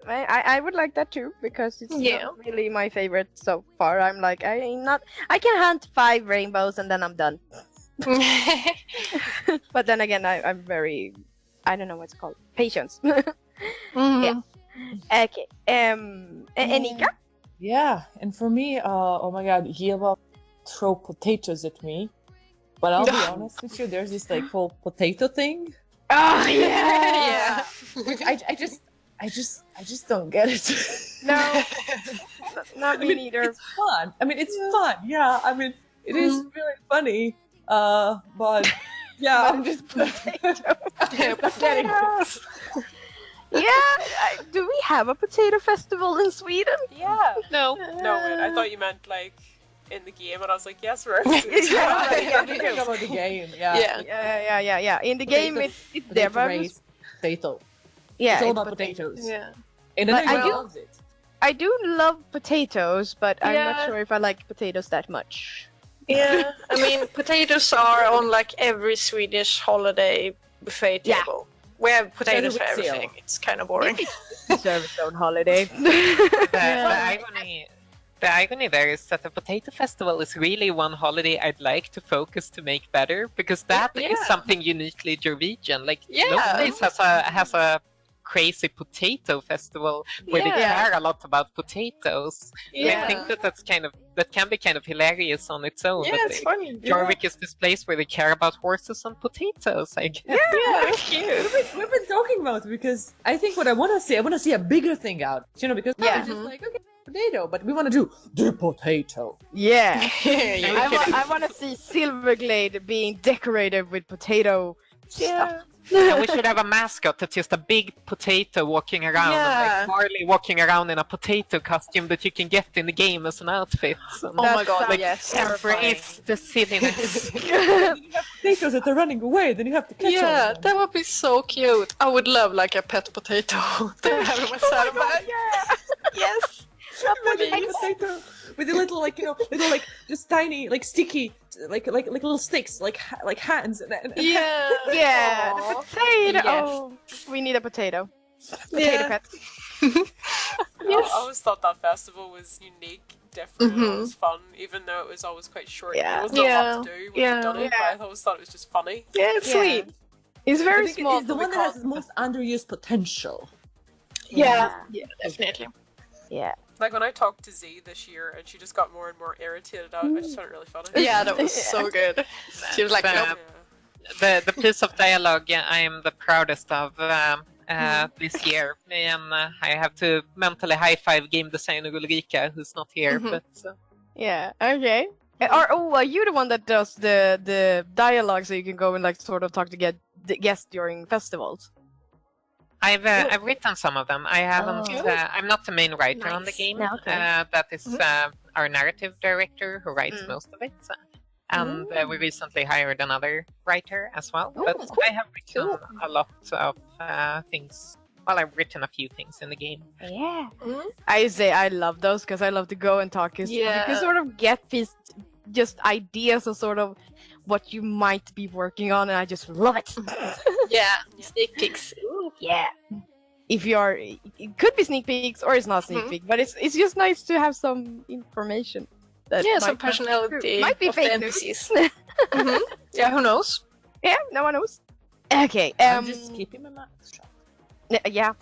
[SPEAKER 2] I would like that too, because it's not really my favorite so far. I'm like, I can hunt 5 rainbows and then I'm done. But then again, I'm very, I don't know what's called, patience. Yeah. Okay. Enika?
[SPEAKER 5] Yeah, and for me, oh my god, Yeva throw potatoes at me. But I'll be honest with you, there's this whole potato thing.
[SPEAKER 2] Oh yeah.
[SPEAKER 5] Which I just don't get it.
[SPEAKER 2] No, not me neither.
[SPEAKER 5] It's fun. I mean, it's fun. Yeah, I mean, it is really funny. But yeah,
[SPEAKER 2] I'm just potatoes. Yeah, do we have a potato festival in Sweden?
[SPEAKER 1] Yeah.
[SPEAKER 4] No,
[SPEAKER 1] wait, I thought you meant in the game, and I was like, yes, we're
[SPEAKER 5] talking about the game.
[SPEAKER 2] Yeah. In the game, it's there, but
[SPEAKER 5] potato.
[SPEAKER 2] Yeah,
[SPEAKER 5] it's all about potatoes.
[SPEAKER 3] Yeah,
[SPEAKER 5] and I loves it.
[SPEAKER 2] I do love potatoes, but I'm not sure if I like potatoes that much.
[SPEAKER 3] Yeah, I mean, potatoes are on every Swedish holiday buffet table. We have potatoes for everything. It's kind of boring.
[SPEAKER 2] Deserve its own holiday.
[SPEAKER 4] The irony there is that the Potato Festival is really one holiday I'd like to focus to make better, because that is something uniquely Jorvegian. No place has a crazy potato festival where they care a lot about potatoes. I think that can be kind of hilarious on its own.
[SPEAKER 3] Yeah, it's funny.
[SPEAKER 4] Jorvik is this place where they care about horses and potatoes, I guess.
[SPEAKER 3] Yeah, it's cute.
[SPEAKER 5] We've been talking about it, because I think what I want to see a bigger thing out. Because it's just okay, potato, but we want to do the potato.
[SPEAKER 2] Yeah. I want to see Silverglade being decorated with potato
[SPEAKER 3] Yeah.
[SPEAKER 4] And we should have a mascot that's just a big potato walking around,
[SPEAKER 3] Yeah.
[SPEAKER 4] like Marley walking around in a potato costume that you can get in the game as an outfit. And
[SPEAKER 3] Oh my god,
[SPEAKER 2] sounds
[SPEAKER 3] yes.
[SPEAKER 4] embrace the silliness.
[SPEAKER 5] Then you have potatoes that are running away, then you have to catch all
[SPEAKER 3] Yeah,
[SPEAKER 5] of them.
[SPEAKER 3] that would be so cute. I would love like a pet potato to have in my saddlebag.
[SPEAKER 2] Yes.
[SPEAKER 5] Imagine a potato with a little, like, little, like, just tiny, like, sticky, like little sticks, like hands. And
[SPEAKER 3] Yeah.
[SPEAKER 2] Yeah, the
[SPEAKER 3] Aw.
[SPEAKER 2] potato.
[SPEAKER 3] Yes.
[SPEAKER 2] Oh, we need a potato. Potato
[SPEAKER 3] Yeah.
[SPEAKER 2] pet.
[SPEAKER 1] I always thought that festival was unique, different, and
[SPEAKER 3] Mhm.
[SPEAKER 1] always fun, even though it was always quite short.
[SPEAKER 2] Yeah.
[SPEAKER 1] There wasn't a lot
[SPEAKER 3] Yeah.
[SPEAKER 1] to do when
[SPEAKER 3] Yeah.
[SPEAKER 1] you'd done it, but I always thought it was just funny.
[SPEAKER 3] Yeah, it's
[SPEAKER 2] Yeah.
[SPEAKER 3] sweet.
[SPEAKER 2] It's
[SPEAKER 5] I
[SPEAKER 2] very
[SPEAKER 5] think
[SPEAKER 2] small.
[SPEAKER 5] it's the one that has the most underused potential.
[SPEAKER 3] Yeah. Yeah, definitely.
[SPEAKER 2] Yeah.
[SPEAKER 1] Like when I talked to Z this year, and she just got more and more irritated. I just found it really funny.
[SPEAKER 3] Yeah, that was so good. She was like,
[SPEAKER 4] But,
[SPEAKER 3] nope.
[SPEAKER 1] Yeah.
[SPEAKER 4] the piece of dialogue I am the proudest of this year, and I have to mentally high five game designer Eureka, who's not here.
[SPEAKER 3] Mhm.
[SPEAKER 4] But
[SPEAKER 2] Yeah. Okay. Are you the one that does the dialogue so you can go and like sort of talk to the guests during festivals?
[SPEAKER 4] I've written some of them. I haven't.
[SPEAKER 2] Oh.
[SPEAKER 4] I'm not the main writer on the
[SPEAKER 3] Nice.
[SPEAKER 4] game.
[SPEAKER 2] No, okay.
[SPEAKER 4] That is our narrative director who writes most of it. And we recently hired another writer as well.
[SPEAKER 2] Oh,
[SPEAKER 4] But
[SPEAKER 2] cool.
[SPEAKER 4] I have written a lot of things. Well, I've written a few things in the game.
[SPEAKER 2] Yeah.
[SPEAKER 3] Mhm.
[SPEAKER 2] I say I love those because I love to go and talk. 'Cause you
[SPEAKER 3] Yeah.
[SPEAKER 2] can sort of get these just ideas of sort of what you might be working on, and I just love it.
[SPEAKER 3] Yeah, sneak peeks.
[SPEAKER 2] Yeah. If you are, it could be sneak peeks or it's not sneak
[SPEAKER 3] Mhm.
[SPEAKER 2] peek, but it's just nice to have some information. That
[SPEAKER 3] Yeah,
[SPEAKER 2] might
[SPEAKER 3] some
[SPEAKER 2] not be
[SPEAKER 3] personality
[SPEAKER 2] true. Might be
[SPEAKER 3] of the
[SPEAKER 2] fake news.
[SPEAKER 3] NPCs. Mhm. Yeah, who knows?
[SPEAKER 2] Yeah, no one knows. Okay.
[SPEAKER 5] I'm just keeping my mouth shut.
[SPEAKER 2] Yeah.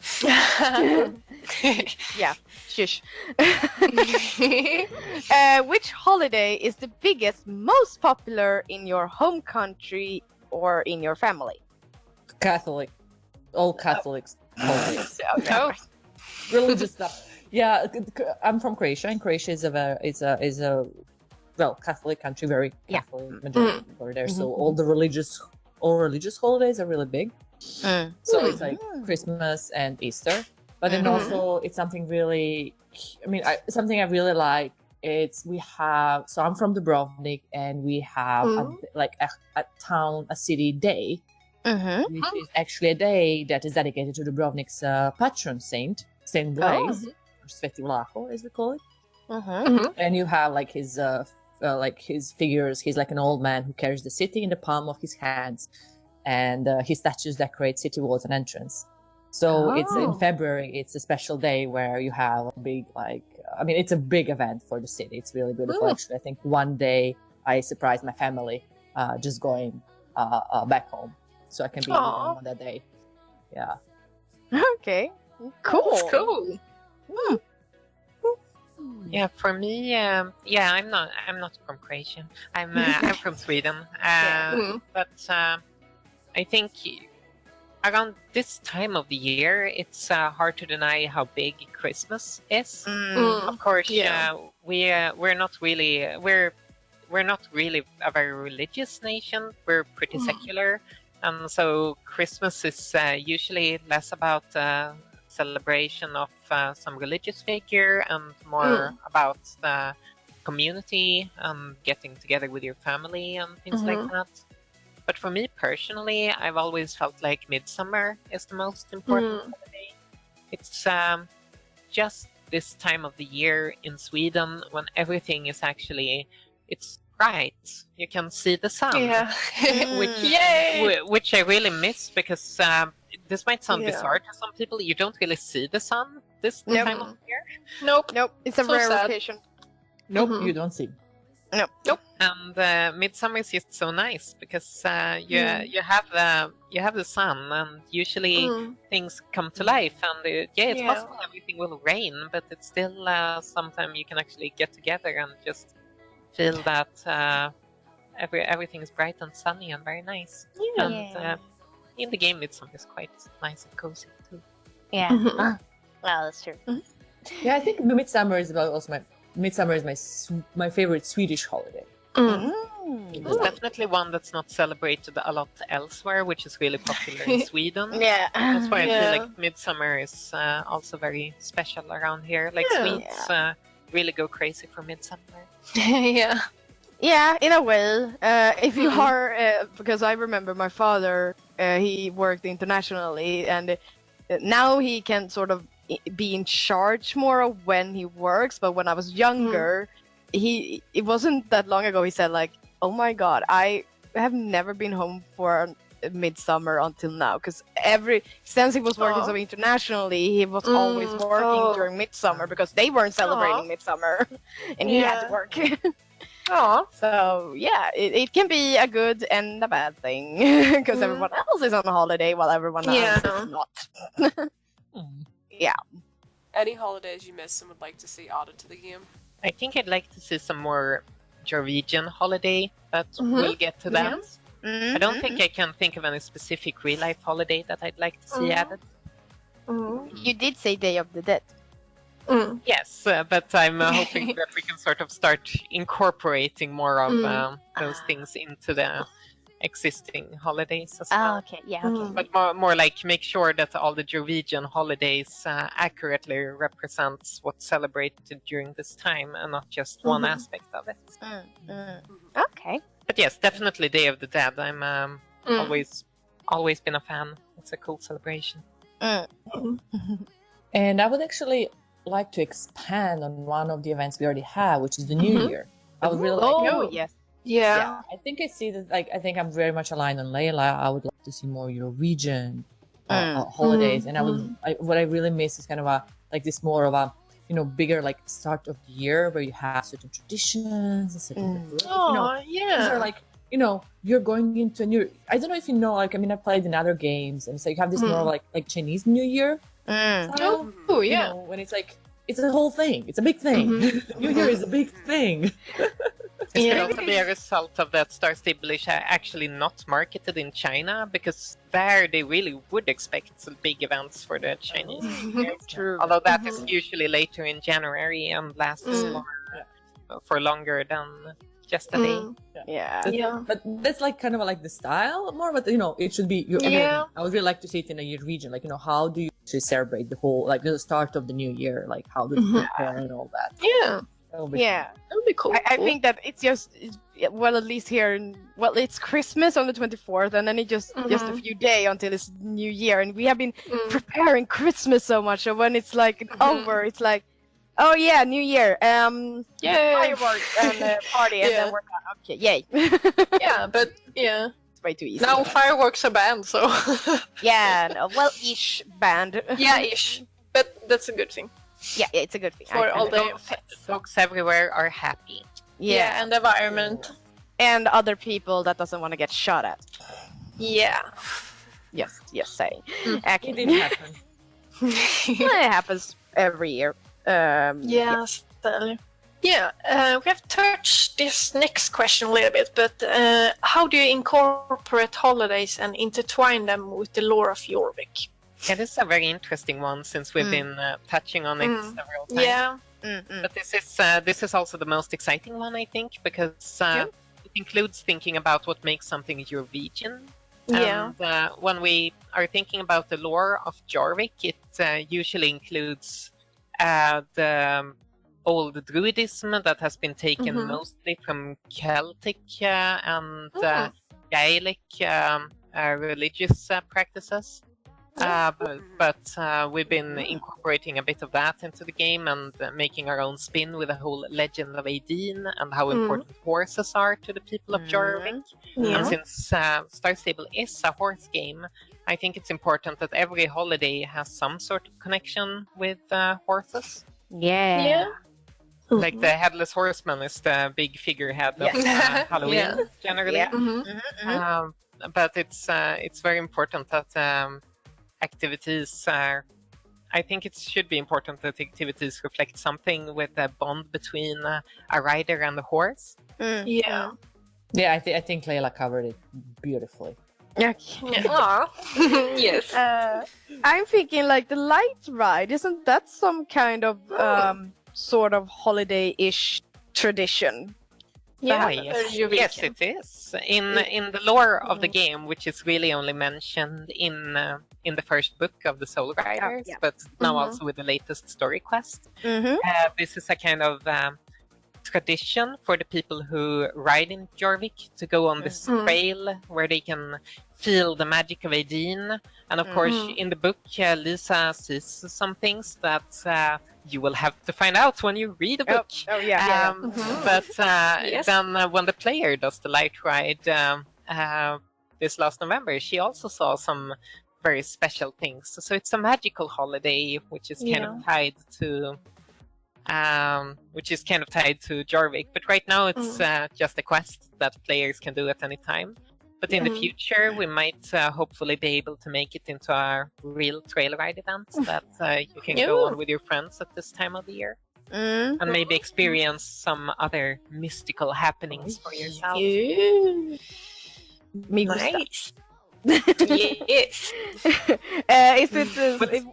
[SPEAKER 2] Yeah. Shush. Which holiday is the biggest, most popular in your home country or in your family?
[SPEAKER 5] Catholic. All Catholics. Always.
[SPEAKER 3] Oh.
[SPEAKER 5] Religious stuff. Yeah, I'm from Croatia, and Croatia is a well, Catholic country, very
[SPEAKER 2] Yeah.
[SPEAKER 5] Catholic majority over there. So all religious holidays are really big. So it's like Christmas and Easter, but then also it's something really. I mean, something I really like. So I'm from Dubrovnik, and we have a city day, which is actually a day that is dedicated to Dubrovnik's patron saint, Saint Blaise, or Sveti Vlaho, as we call it. And you have like his figures. He's like an old man who carries the city in the palm of his hands, and his statues decorate city walls and entrance. So it's in February. It's a special day where you have a big it's a big event for the city. It's really beautiful. Actually, I think one day I surprised my family just going back home, so I can be with them on that day. Yeah.
[SPEAKER 2] Okay. Cool.
[SPEAKER 3] That's cool.
[SPEAKER 4] Yeah, for me, I'm not from Croatia. I'm from Sweden. But I think around this time of the year, it's hard to deny how big Christmas is. Of course, we're not really a very religious nation. We're pretty secular, and so Christmas is usually less about celebration of some religious figure and more about the community and getting together with your family and things like that. But for me personally, I've always felt like Midsummer is the most important holiday. It's just this time of the year in Sweden when everything is actually, it's bright. You can see the sun,
[SPEAKER 3] Yeah.
[SPEAKER 4] which I really miss because this might sound bizarre to some people. You don't really see the sun this time of year.
[SPEAKER 3] Nope.
[SPEAKER 2] Nope. It's a
[SPEAKER 3] So
[SPEAKER 2] rare
[SPEAKER 3] sad.
[SPEAKER 2] occasion.
[SPEAKER 5] Nope, you don't see.
[SPEAKER 4] And Midsummer is just so nice because you have the sun, and usually things come to life. And it's possible everything will rain, but it's still sometime you can actually get together and just feel that everything is bright and sunny and very nice. And in the game, Midsummer is quite nice and cozy too.
[SPEAKER 2] Yeah. Well, that's true.
[SPEAKER 5] Yeah, I think Midsummer is my favorite Swedish holiday.
[SPEAKER 4] It's definitely one that's not celebrated a lot elsewhere, which is really popular in Sweden.
[SPEAKER 2] Yeah.
[SPEAKER 4] That's why I
[SPEAKER 3] Yeah.
[SPEAKER 4] feel like Midsummer is also very special around here. Like Swedes really go crazy for Midsummer.
[SPEAKER 3] Yeah.
[SPEAKER 2] Yeah, in a way. If you are, because I remember my father, he worked internationally, and now he can sort of be in charge more of when he works. But when I was younger, it wasn't that long ago. He said like, "Oh my God, I have never been home for Midsummer until now." Because since he was working so internationally, he was always working during Midsummer because they weren't celebrating Midsummer, and he had to work. So yeah, it can be a good and a bad thing because everyone else is on holiday while everyone else is not. Yeah.
[SPEAKER 1] Any holidays you miss and would like to see added to the game?
[SPEAKER 4] I think I'd like to see some more Jorvegian holiday, but we'll get to that. I don't think I can think of any specific real-life holiday that I'd like to see added.
[SPEAKER 2] You did say Day of the Dead.
[SPEAKER 4] Yes, but I'm hoping that we can sort of start incorporating more of those things into the existing holidays as well.
[SPEAKER 2] Okay, yeah, okay.
[SPEAKER 4] But more like make sure that all the Jorvegian holidays accurately represents what's celebrated during this time and not just one aspect of it.
[SPEAKER 2] Okay.
[SPEAKER 4] But yes, definitely Day of the Dead. I'm always been a fan. It's a cool celebration.
[SPEAKER 5] And I would actually like to expand on one of the events we already have, which is the New Year. I would really like.
[SPEAKER 2] Oh, yes.
[SPEAKER 3] Yeah.
[SPEAKER 5] I think I see that. Like, I think I'm very much aligned on Leila. I would like to see more Eureka holidays, and what I really miss is kind of this more of a bigger like start of the year where you have certain traditions and certain these are like you're going into a new. I don't know if you know. Like, I mean, I played in other games, and so you have this more like Chinese New Year.
[SPEAKER 3] Oh yeah.
[SPEAKER 5] When it's like it's a whole thing. It's a big thing. New Year is a big thing.
[SPEAKER 4] It could also be a result of that Star Stable is actually not marketed in China, because there they really would expect some big events for the Chinese.
[SPEAKER 2] True.
[SPEAKER 4] Although that is usually later in January and lasts for longer than just a day.
[SPEAKER 2] Yeah.
[SPEAKER 5] But that's like kind of like the style more, but it should be. I would really like to see it in a region. Like, how do you actually celebrate the whole, like the start of the new year? Like, how do you prepare and all that?
[SPEAKER 3] Yeah.
[SPEAKER 5] That would be
[SPEAKER 3] That would be cool.
[SPEAKER 2] I think that it's at least here, it's Christmas on the 24th, and then it's just a few days until it's New Year, and we have been preparing Christmas so much, so when it's like over, it's like, oh yeah, New Year, fireworks and party, and then we're done. Okay, yay.
[SPEAKER 3] But
[SPEAKER 2] it's way too easy.
[SPEAKER 3] now fireworks are banned, so
[SPEAKER 2] ish banned.
[SPEAKER 3] ish, but that's a good thing.
[SPEAKER 2] Yeah, it's a good thing.
[SPEAKER 3] For all the
[SPEAKER 4] Folks everywhere are happy.
[SPEAKER 3] and the environment.
[SPEAKER 2] And other people that doesn't want to get shot at.
[SPEAKER 3] Yeah.
[SPEAKER 2] Yes, saying.
[SPEAKER 5] It didn't happen.
[SPEAKER 2] It happens every year.
[SPEAKER 3] Yes. We have touched this next question a little bit, but how do you incorporate holidays and intertwine them with the lore of Jorvik?
[SPEAKER 4] Yeah, this is a very interesting one, since we've been touching on it several times. But this is also the most exciting one, I think, because it includes thinking about what makes something Jorvegian. And when we are thinking about the lore of Jorvik, it usually includes the old druidism that has been taken mostly from Celtic and Gaelic religious practices. But we've been incorporating a bit of that into the game and making our own spin with the whole legend of Aideen and how important horses are to the people of Jorvik. And since Star Stable is a horse game, I think it's important that every holiday has some sort of connection with horses. Like the Headless Horseman is the big figurehead of Halloween, generally. But it's very important that activities I think it should be important that activities reflect something with a bond between a rider and a horse.
[SPEAKER 3] Yeah,
[SPEAKER 5] I think Leila covered it beautifully.
[SPEAKER 3] Yes.
[SPEAKER 2] I'm thinking like the light ride, isn't that some kind of sort of holiday-ish tradition?
[SPEAKER 3] Yeah,
[SPEAKER 4] yes, it is. In the lore of the game, which is really only mentioned in the first book of the Soul Riders, but now also with the latest story quest. This is a kind of tradition for the people who ride in Jorvik to go on this trail where they can feel the magic of Aideen. And of course, in the book, Lisa sees some things that you will have to find out when you read the book. But then when the player does the light ride this last November, she also saw some very special things. So it's a magical holiday, which is kind of tied to Jorvik. But right now it's just a quest that players can do at any time. But in the future, we might hopefully be able to make it into a real trail ride event that you can go on with your friends at this time of the year. And maybe experience some other mystical happenings for yourself.
[SPEAKER 3] Nice.
[SPEAKER 2] Yes.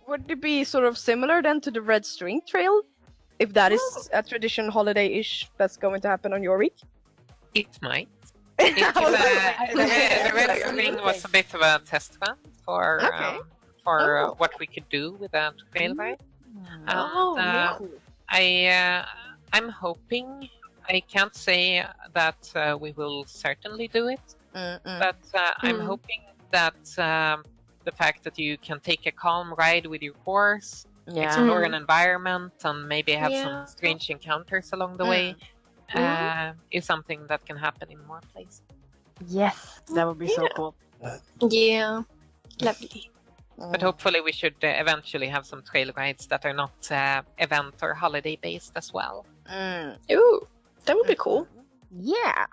[SPEAKER 2] Would it be sort of similar then to the Red String Trail? If that is a tradition holiday-ish that's going to happen on Jorvik?
[SPEAKER 4] It might. The Red String was a bit of a test run for what we could do with that trail ride. I'm hoping, I can't say that we will certainly do it, but I'm hoping that the fact that you can take a calm ride with your horse, explore an environment, and maybe have some strange encounters along the way is something that can happen in more places.
[SPEAKER 2] Yes, that would be so cool.
[SPEAKER 3] Yeah, lovely.
[SPEAKER 4] But hopefully we should eventually have some trail rides that are not event or holiday based as well.
[SPEAKER 3] Ooh, that would be cool.
[SPEAKER 2] Yeah.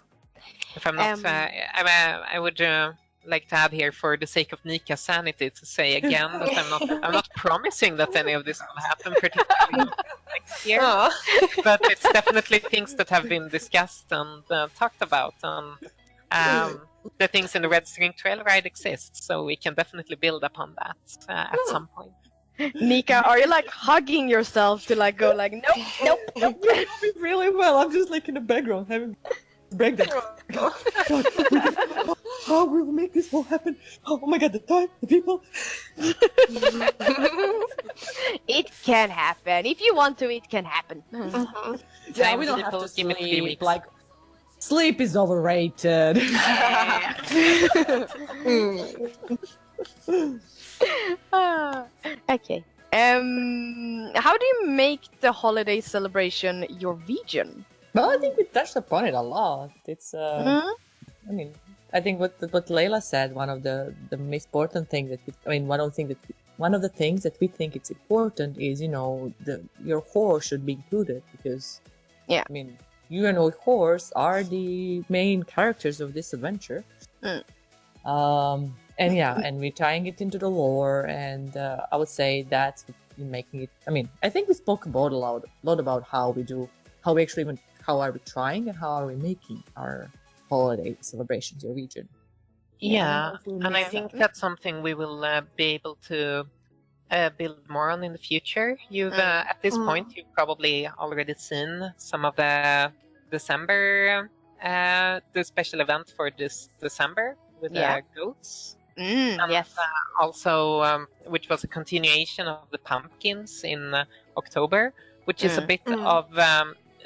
[SPEAKER 4] If I'm not, I would like to add here, for the sake of Nika's sanity, to say again that I'm not promising that any of this will happen particularly next year. But it's definitely things that have been discussed and talked about, and the things in the Red String Trail ride exist, so we can definitely build upon that at some point.
[SPEAKER 2] Nika, are you like hugging yourself to like go like nope?
[SPEAKER 5] Really well. I'm just like in the background having breakdown. How will we make this all happen? Oh my god, the time, the people.
[SPEAKER 2] It can happen. If you want to, it can happen.
[SPEAKER 5] Yeah, we don't have to sleep. Like, sleep is overrated.
[SPEAKER 2] Okay. How do you make the holiday celebration Jorvegian?
[SPEAKER 5] Well, I think we touched upon it a lot. It's I mean, I think what Leila said, one of the most important thing that one of the things that we think it's important is, your horse should be included, because I mean, you and your horse are the main characters of this adventure. And we're tying it into the lore, and I would say that's making it. I mean, I think we spoke about a lot about how we are we trying and how are we making our holiday celebrations your region.
[SPEAKER 4] And I think that's something we will be able to build more on in the future. You've at this point you've probably already seen some of the December the special event for this December with the goats.
[SPEAKER 2] Yes.
[SPEAKER 4] Also, which was a continuation of the pumpkins in October, which is a bit of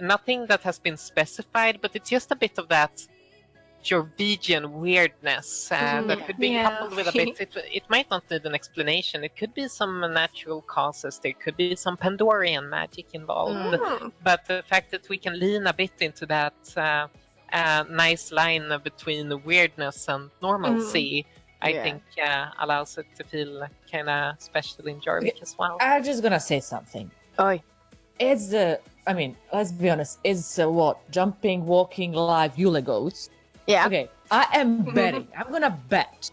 [SPEAKER 4] nothing that has been specified, but it's just a bit of that Jorvegian weirdness that could be coupled with a bit. It might not need an explanation. It could be some natural causes. There could be some Pandorian magic involved. But the fact that we can lean a bit into that nice line between the weirdness and normalcy, I think allows it to feel kind of special in Jorvik as well.
[SPEAKER 5] I'm just gonna say something. It's let's be honest, it's jumping, walking, live Yule goats.
[SPEAKER 2] Yeah.
[SPEAKER 5] Okay, I am betting. I'm gonna bet.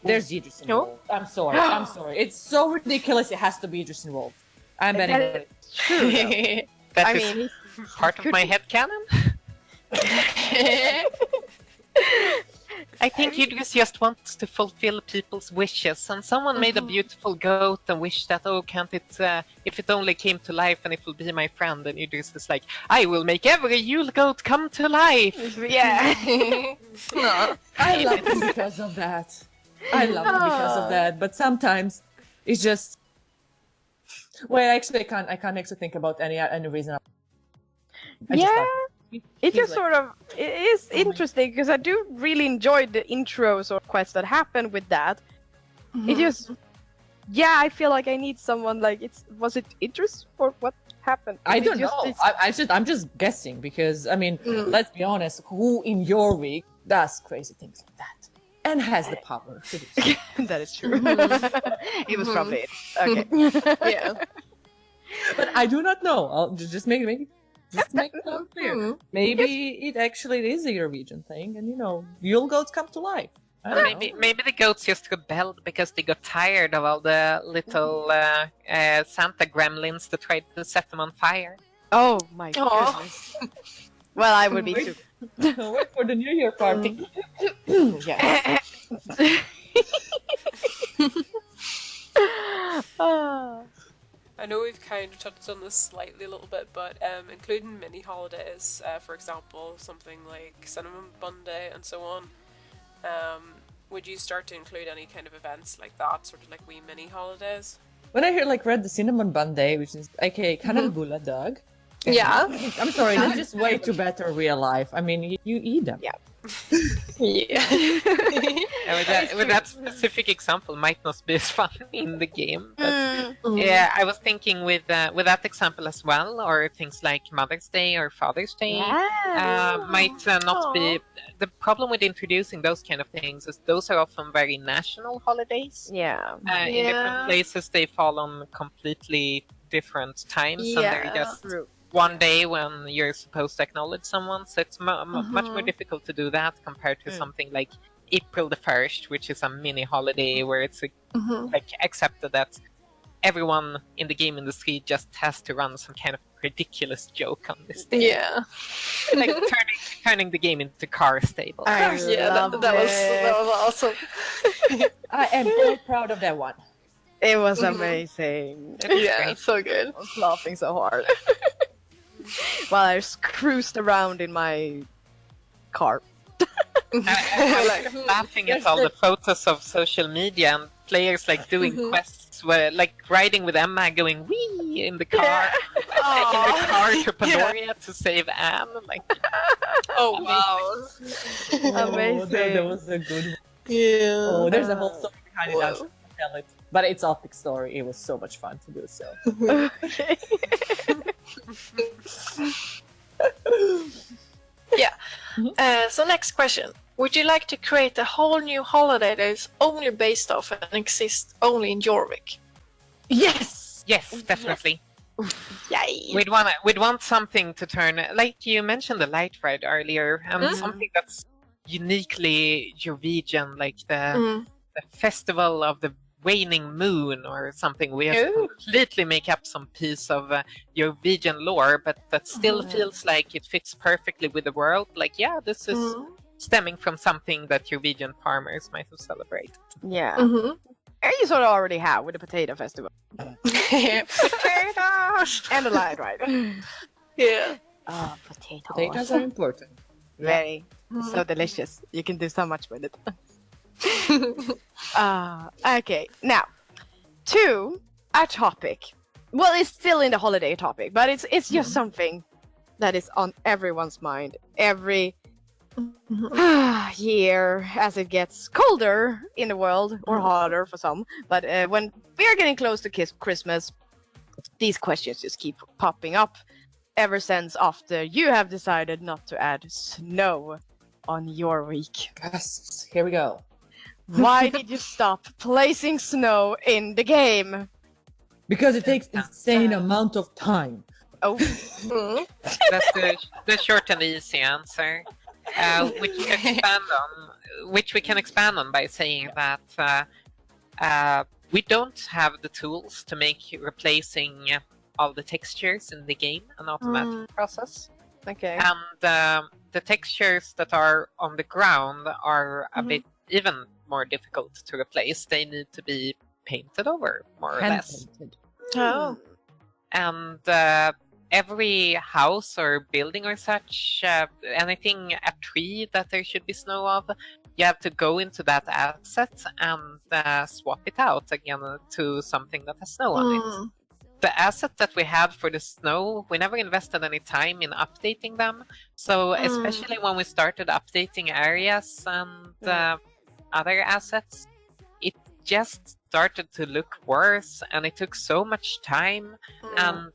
[SPEAKER 5] There's Idris involved. I'm sorry. It's so ridiculous. It has to be Idris involved. I'm betting.
[SPEAKER 2] It's true.
[SPEAKER 4] That is part of my headcanon. I think Idris just wants to fulfill people's wishes, and someone made a beautiful goat and wished that, oh, can't it, if it only came to life and it will be my friend, and Idris is like, I will make every Yule goat come to life!
[SPEAKER 2] Yeah.
[SPEAKER 5] I love him because of that. I love him because of that, but sometimes it's just... Well, actually, I can't actually think about any reason.
[SPEAKER 2] It just sort of it is interesting because I do really enjoy the intros or quests that happen with that. It just, I feel like I need someone like was it interest or what happened?
[SPEAKER 5] I don't know. I'm just guessing because I mean, let's be honest. Who in Jorvik does crazy things like that and has the power to do so?
[SPEAKER 2] That is true. It was probably it. Okay.
[SPEAKER 3] Yeah.
[SPEAKER 5] But I do not know. I'll just make it clear. Maybe it actually is a Eurasian thing, and Yule goats come to life.
[SPEAKER 4] Maybe the goats just rebelled because they got tired of all the little Santa gremlins that tried to set them on fire.
[SPEAKER 2] Oh my goodness. Well, I would be too.
[SPEAKER 5] Wait for the New Year party.
[SPEAKER 2] Yeah.
[SPEAKER 1] I know we've kind of touched on this slightly a little bit, but including mini holidays, for example, something like Cinnamon Bun Day and so on, would you start to include any kind of events like that, sort of like wee mini holidays?
[SPEAKER 5] When I hear read the Cinnamon Bun Day, which is aka Kanelbulla Dog.
[SPEAKER 3] Yeah.
[SPEAKER 5] I'm sorry, they're just way too better in real life. I mean, you eat them.
[SPEAKER 2] Yeah.
[SPEAKER 3] Yeah.
[SPEAKER 4] With that specific example, might not be as fun in the game. But yeah, I was thinking with that example as well, or things like Mother's Day or Father's Day, might not be. The problem with introducing those kind of things is those are often very national holidays.
[SPEAKER 2] Yeah.
[SPEAKER 4] In different places, they fall on completely different times, and they're just one day when you're supposed to acknowledge someone, so it's much more difficult to do that compared to something like April the 1st, which is a mini holiday where it's like accepted that everyone in the game industry just has to run some kind of ridiculous joke on this day.
[SPEAKER 3] Yeah.
[SPEAKER 4] Like turning the game into car stable.
[SPEAKER 3] That was awesome.
[SPEAKER 5] I am very proud of that one.
[SPEAKER 2] It was amazing.
[SPEAKER 3] Yeah, so good.
[SPEAKER 2] I was laughing so hard. While I cruised around in my car.
[SPEAKER 4] I was laughing at all the photos of social media and players like doing quests where like riding with Emma going wee in the car, taking the car to Pandoria to save Anne. Like,
[SPEAKER 3] wow.
[SPEAKER 2] Amazing.
[SPEAKER 5] That was a good one.
[SPEAKER 3] Yeah.
[SPEAKER 5] Oh, there's a whole story behind it. I should tell it. But it's a big story. It was so much fun to do so.
[SPEAKER 3] Yeah. So next question. Would you like to create a whole new holiday that is only based off and exists only in Jorvik?
[SPEAKER 2] Yes!
[SPEAKER 4] yes, definitely.
[SPEAKER 3] Yay!
[SPEAKER 4] We'd want something to turn, like you mentioned the light ride earlier, and something that's uniquely Jorvegian, like the festival of the waning moon or something. We have to completely make up some piece of Jorvegian lore, but that still feels like it fits perfectly with the world. Like, yeah, this is stemming from something that Jorvegian farmers might have celebrated.
[SPEAKER 2] Yeah. And you sort of already have with the potato festival.
[SPEAKER 3] Potatoes!
[SPEAKER 2] And the light ride.
[SPEAKER 3] Yeah.
[SPEAKER 2] Oh, potatoes.
[SPEAKER 5] Potatoes are important.
[SPEAKER 2] Very. So delicious. You can do so much with it. Okay, now to our topic. Well, it's still in the holiday topic, but it's just something that is on everyone's mind every year as it gets colder in the world, or hotter for some. But when we are getting close to Christmas, these questions just keep popping up ever since after you have decided not to add snow on your week.
[SPEAKER 5] Yes, here we go.
[SPEAKER 2] Why did you stop placing snow in the game?
[SPEAKER 5] Because it takes insane amount of time.
[SPEAKER 2] Oh.
[SPEAKER 4] That's the short and easy answer, which we can expand on by saying that we don't have the tools to make replacing all the textures in the game an automatic process.
[SPEAKER 2] Okay.
[SPEAKER 4] And the textures that are on the ground are a bit even more difficult to replace. They need to be painted over, more or less.
[SPEAKER 5] Hand-painted.
[SPEAKER 3] Oh.
[SPEAKER 4] And every house or building or such, anything, a tree that there should be snow of, you have to go into that asset and swap it out again to something that has snow on it. The asset that we had for the snow, we never invested any time in updating them. So especially when we started updating areas and other assets, it just started to look worse, and it took so much time. And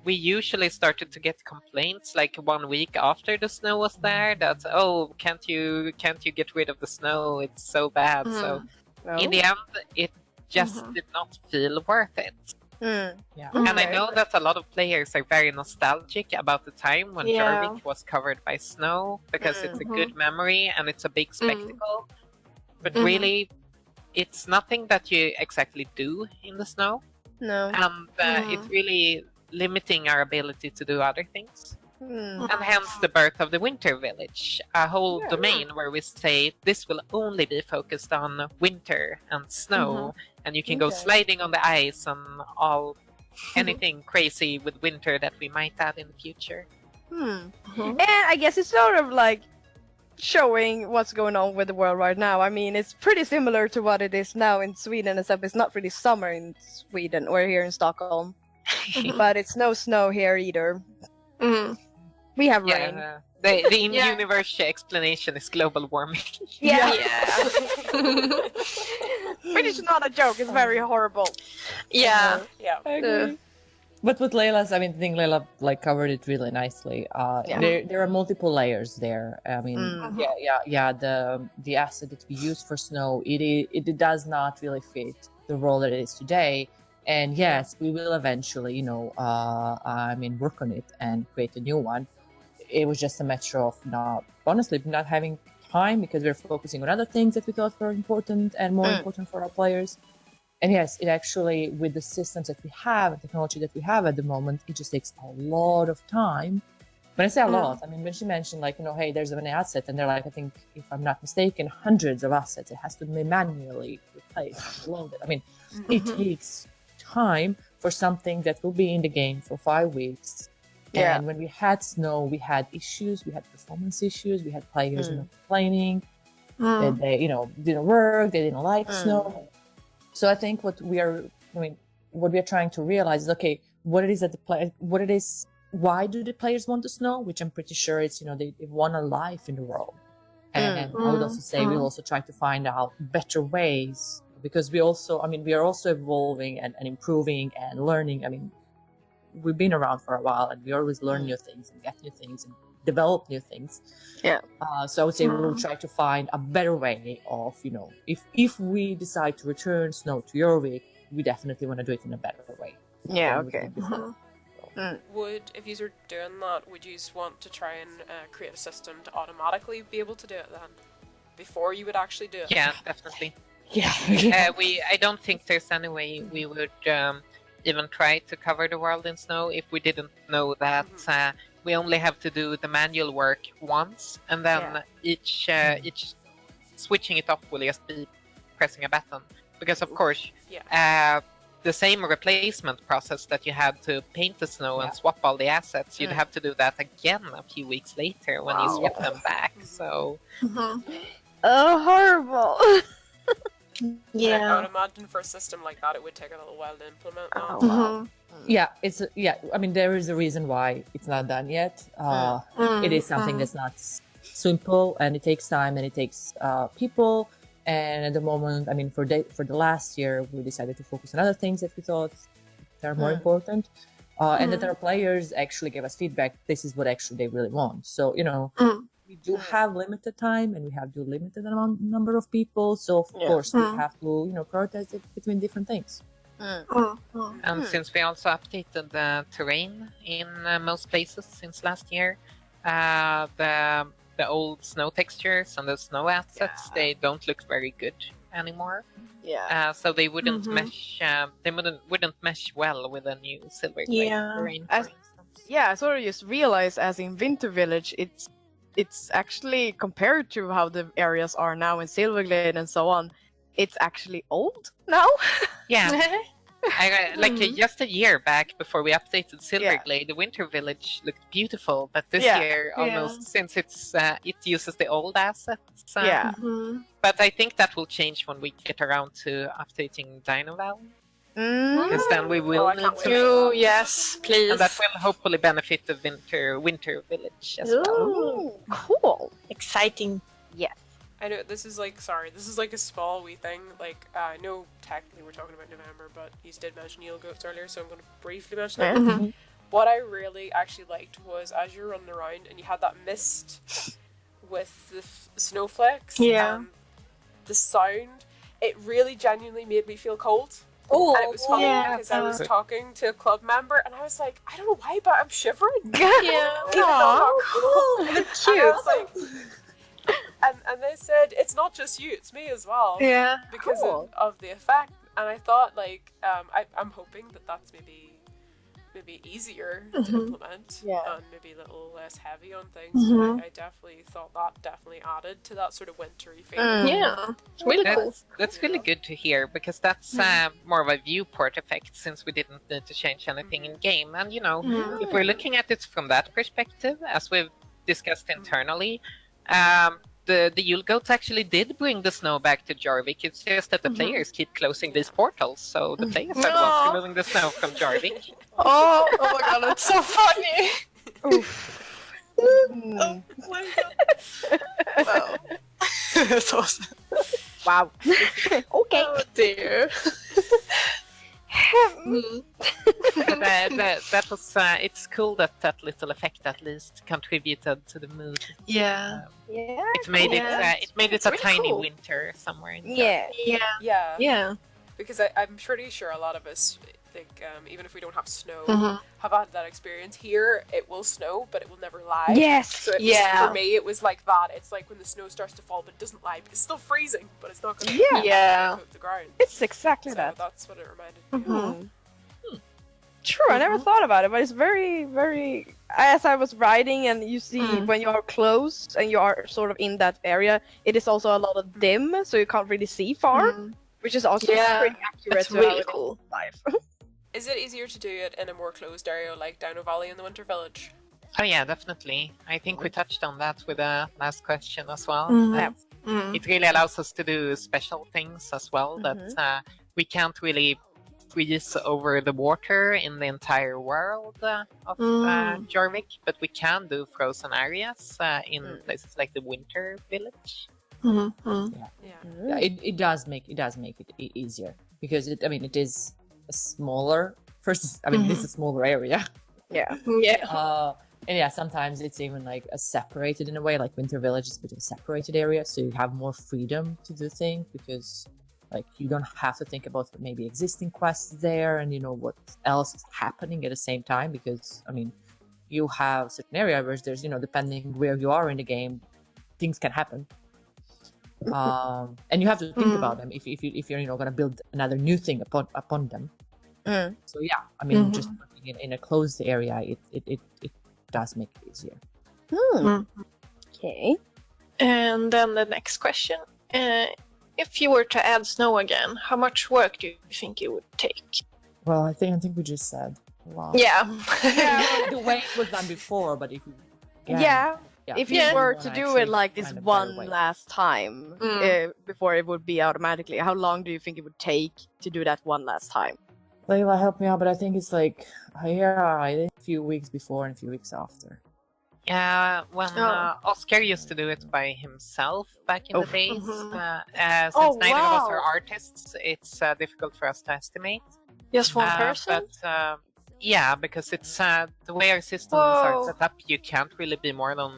[SPEAKER 4] we usually started to get complaints like 1 week after the snow was there that, oh, can't you get rid of the snow? It's so bad. So in the end, it just did not feel worth it.
[SPEAKER 5] Yeah.
[SPEAKER 4] And I know that a lot of players are very nostalgic about the time when Jorvik was covered by snow, because it's a good memory and it's a big spectacle. But really, it's nothing that you exactly do in the snow.
[SPEAKER 2] No.
[SPEAKER 4] And it's really limiting our ability to do other things. And hence the birth of the Winter Village, a whole domain where we say this will only be focused on winter and snow, and you can go sliding on the ice and anything crazy with winter that we might add in the future.
[SPEAKER 2] And I guess it's sort of like showing what's going on with the world right now. I mean, it's pretty similar to what it is now in Sweden, except it's not really summer in Sweden or here in Stockholm. But it's no snow here either. We have rain.
[SPEAKER 4] The in-universe explanation is global warming.
[SPEAKER 2] Which is not a joke, it's very horrible.
[SPEAKER 3] Yeah.
[SPEAKER 5] I agree. But with Leila's, I mean, I think Leila covered it really nicely. There are multiple layers there. I mean, the asset that we use for snow, it does not really fit the role that it is today. And yes, we will eventually, work on it and create a new one. It was just a matter of not having time, because we're focusing on other things that we thought were important and more important for our players. And yes, it actually, with the systems that we have, the technology that we have at the moment, it just takes a lot of time. When I say a lot, I mean, when she mentioned, hey, there's an asset, and they're I think, if I'm not mistaken, hundreds of assets, it has to be manually replaced, loaded. I mean, it takes time for something that will be in the game for 5 weeks. And when we had snow, we had issues, we had performance issues, we had players complaining that they, didn't work, they didn't like snow. So I think what we are trying to realize is, okay, why do the players want the snow? Which I'm pretty sure it's, they want a life in the world. And I would also say we'll also try to find out better ways, because we are also evolving and improving and learning. I mean, we've been around for a while, and we always learn new things and get new things and develop new things. So I would say we'll try to find a better way of, if we decide to return snow to Jorvik, we definitely want to do it in a better way.
[SPEAKER 1] Would, if you were doing that, would you want to try and create a system to automatically be able to do it then, before you would actually do it?
[SPEAKER 4] Yeah, definitely. I don't think there's any way we would even try to cover the world in snow if we didn't know that we only have to do the manual work once, and then each switching it off will just be pressing a button. Because of course, the same replacement process that you had to paint the snow and swap all the assets, you'd have to do that again a few weeks later when you swap them back. So,
[SPEAKER 2] oh, horrible!
[SPEAKER 1] I would imagine for a system like that, it would take a little while to implement that.
[SPEAKER 5] I mean, there is a reason why it's not done yet. It is something that's not simple, and it takes time, and it takes people. And at the moment, I mean, for the last year, we decided to focus on other things that we thought are more important, and that our players actually gave us feedback. This is what actually they really want. So we do have limited time, and we have to limited number of people. So of course we have to prioritize it between different things.
[SPEAKER 4] And since we also updated the terrain in most places since last year, the old snow textures and the snow assets, they don't look very good anymore. So they wouldn't mesh. They wouldn't mesh well with a new silver gray terrain.
[SPEAKER 2] I sort of just realized, as in Winter Village, it's it's actually compared to how the areas are now in Silverglade and so on, it's actually old now.
[SPEAKER 4] Yeah. Just a year back before we updated Silverglade, the Winter Village looked beautiful, but this year almost since it uses the old assets. But I think that will change when we get around to updating Dino Valley. Because then we will need
[SPEAKER 3] to. Yes, please.
[SPEAKER 4] And that will hopefully benefit the Winter Village as well.
[SPEAKER 2] Ooh, cool.
[SPEAKER 3] Exciting.
[SPEAKER 2] Yes.
[SPEAKER 1] I know this is like a small wee thing. Like I know technically we're talking about November, but you did mention eel goats earlier, so I'm going to briefly mention it. What I really actually liked was as you're running around and you had that mist with the snowflakes.
[SPEAKER 3] Yeah.
[SPEAKER 1] The sound, it really genuinely made me feel cold.
[SPEAKER 3] Oh,
[SPEAKER 1] and it was funny because I was talking to a club member and I was like, I don't know why, but I'm shivering.
[SPEAKER 3] That's cute.
[SPEAKER 1] And I was like, and they said it's not just you, it's me as well.
[SPEAKER 3] Yeah.
[SPEAKER 1] Because of the effect. And I thought like I'm hoping that that's maybe easier to implement and maybe a little less heavy on things. I definitely thought that added to that sort of wintry feeling.
[SPEAKER 3] Yeah, it's really cool.
[SPEAKER 4] That's really good to hear because that's more of a viewport effect since we didn't need to change anything in game. And if we're looking at it from that perspective, as we've discussed internally, the Yule Goats actually did bring the snow back to Jorvik. It's just that the players keep closing these portals, so the players are the ones removing the snow from Jorvik.
[SPEAKER 3] Oh my god, that's so funny!
[SPEAKER 2] Oof.
[SPEAKER 3] Oh my god. Wow. That's awesome.
[SPEAKER 2] Wow. Okay.
[SPEAKER 3] Oh dear.
[SPEAKER 4] That was it's cool that little effect at least contributed to the mood.
[SPEAKER 3] Yeah.
[SPEAKER 4] It made it a
[SPEAKER 3] really
[SPEAKER 4] tiny
[SPEAKER 3] cool.
[SPEAKER 4] winter somewhere in
[SPEAKER 1] Yeah. Because I'm pretty sure a lot of us think even if we don't have snow have had that experience. Here it will snow but it will never lie.
[SPEAKER 2] Yes.
[SPEAKER 1] So for me it was like that. It's like when the snow starts to fall but it doesn't lie. It's still freezing but it's not going to coat the ground.
[SPEAKER 2] It's exactly
[SPEAKER 1] so
[SPEAKER 2] that.
[SPEAKER 1] That's what it reminded me of.
[SPEAKER 2] True, I never thought about it, but it's very, very. As I was riding, and you see when you are close and you are sort of in that area, it is also a lot of dim, so you can't really see far, which is also pretty accurate.
[SPEAKER 3] That's
[SPEAKER 2] to
[SPEAKER 3] really
[SPEAKER 2] how it
[SPEAKER 3] cool.
[SPEAKER 2] is life.
[SPEAKER 1] Is it easier to do it in a more closed area like Dino Valley in the Winter Village?
[SPEAKER 4] Oh yeah, definitely. I think we touched on that with the last question as well. It really allows us to do special things as well that we can't really freeze over the water in the entire world of Jorvik, but we can do frozen areas in places like the Winter Village.
[SPEAKER 5] It does make it easier because it is a smaller. This is a smaller area. And sometimes it's even like separated in a way. Like Winter Village is a bit of a separated area, so you have more freedom to do things because. Like you don't have to think about maybe existing quests there and what else is happening at the same time because you have certain areas where there's depending where you are in the game, things can happen. And you have to think about them if you're going to build another new thing upon them. So just putting it in a closed area, it does make it easier.
[SPEAKER 2] Okay.
[SPEAKER 3] And then the next question. If you were to add snow again, how much work do you think it would take?
[SPEAKER 5] Well, I think we just said. Wow.
[SPEAKER 3] Yeah.
[SPEAKER 5] The way it was done before, but if you
[SPEAKER 2] if you were to do it like this one last time before it would be automatically, how long do you think it would take to do that one last time?
[SPEAKER 5] Leila, help me out, but I think it's like a few weeks before and a few weeks after.
[SPEAKER 4] Yeah, when Oscar used to do it by himself back in the days, since neither of us are artists, it's difficult for us to estimate.
[SPEAKER 3] Just one person?
[SPEAKER 4] But because it's the way our systems are set up, you can't really be more than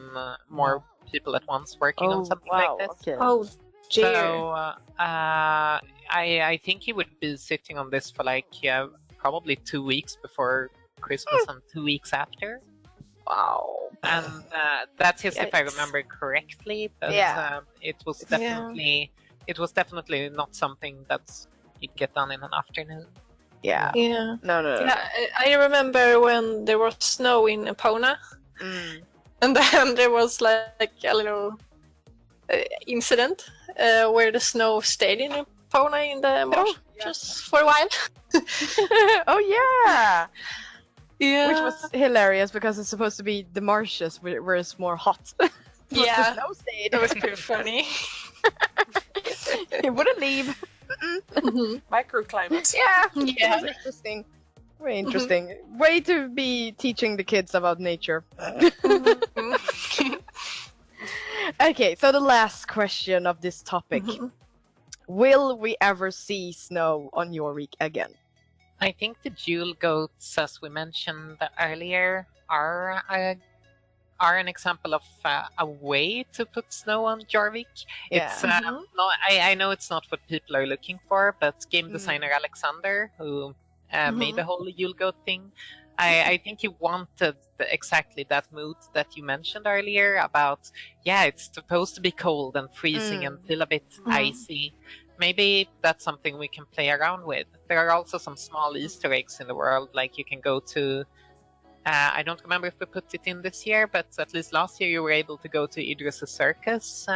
[SPEAKER 4] more people at once working on something like this.
[SPEAKER 2] Okay.
[SPEAKER 3] Oh, dear.
[SPEAKER 4] So I think he would be sitting on this for probably 2 weeks before Christmas and 2 weeks after.
[SPEAKER 2] Wow.
[SPEAKER 4] And that's just if I remember correctly, but it was definitely not something that you'd get done in an afternoon.
[SPEAKER 2] Yeah.
[SPEAKER 3] Yeah.
[SPEAKER 2] No.
[SPEAKER 3] Yeah, I remember when there was snow in Epona, And then there was like a little incident where the snow stayed in Epona in the marsh just for a while.
[SPEAKER 2] Oh yeah.
[SPEAKER 3] Yeah.
[SPEAKER 2] Which was hilarious because it's supposed to be the marshes where it's more hot. But
[SPEAKER 3] Yeah.
[SPEAKER 2] the snow stayed.
[SPEAKER 3] That was pretty funny.
[SPEAKER 2] It wouldn't leave.
[SPEAKER 1] Microclimate.
[SPEAKER 2] Yeah.
[SPEAKER 3] Yeah.
[SPEAKER 2] It was interesting. Very interesting. Way to be teaching the kids about nature. Okay, so the last question of this topic. Will we ever see snow on Jorvik again?
[SPEAKER 4] I think the jewel goats, as we mentioned earlier, are an example of a way to put snow on Jorvik.
[SPEAKER 2] Yeah.
[SPEAKER 4] It's I know it's not what people are looking for, but game designer Alexander, who made the whole Yule Goat thing, I think he wanted exactly that mood that you mentioned earlier about, it's supposed to be cold and freezing and feel a bit icy. Maybe that's something we can play around with. There are also some small Easter eggs in the world, like you can go to, I don't remember if we put it in this year, but at least last year you were able to go to Idris' circus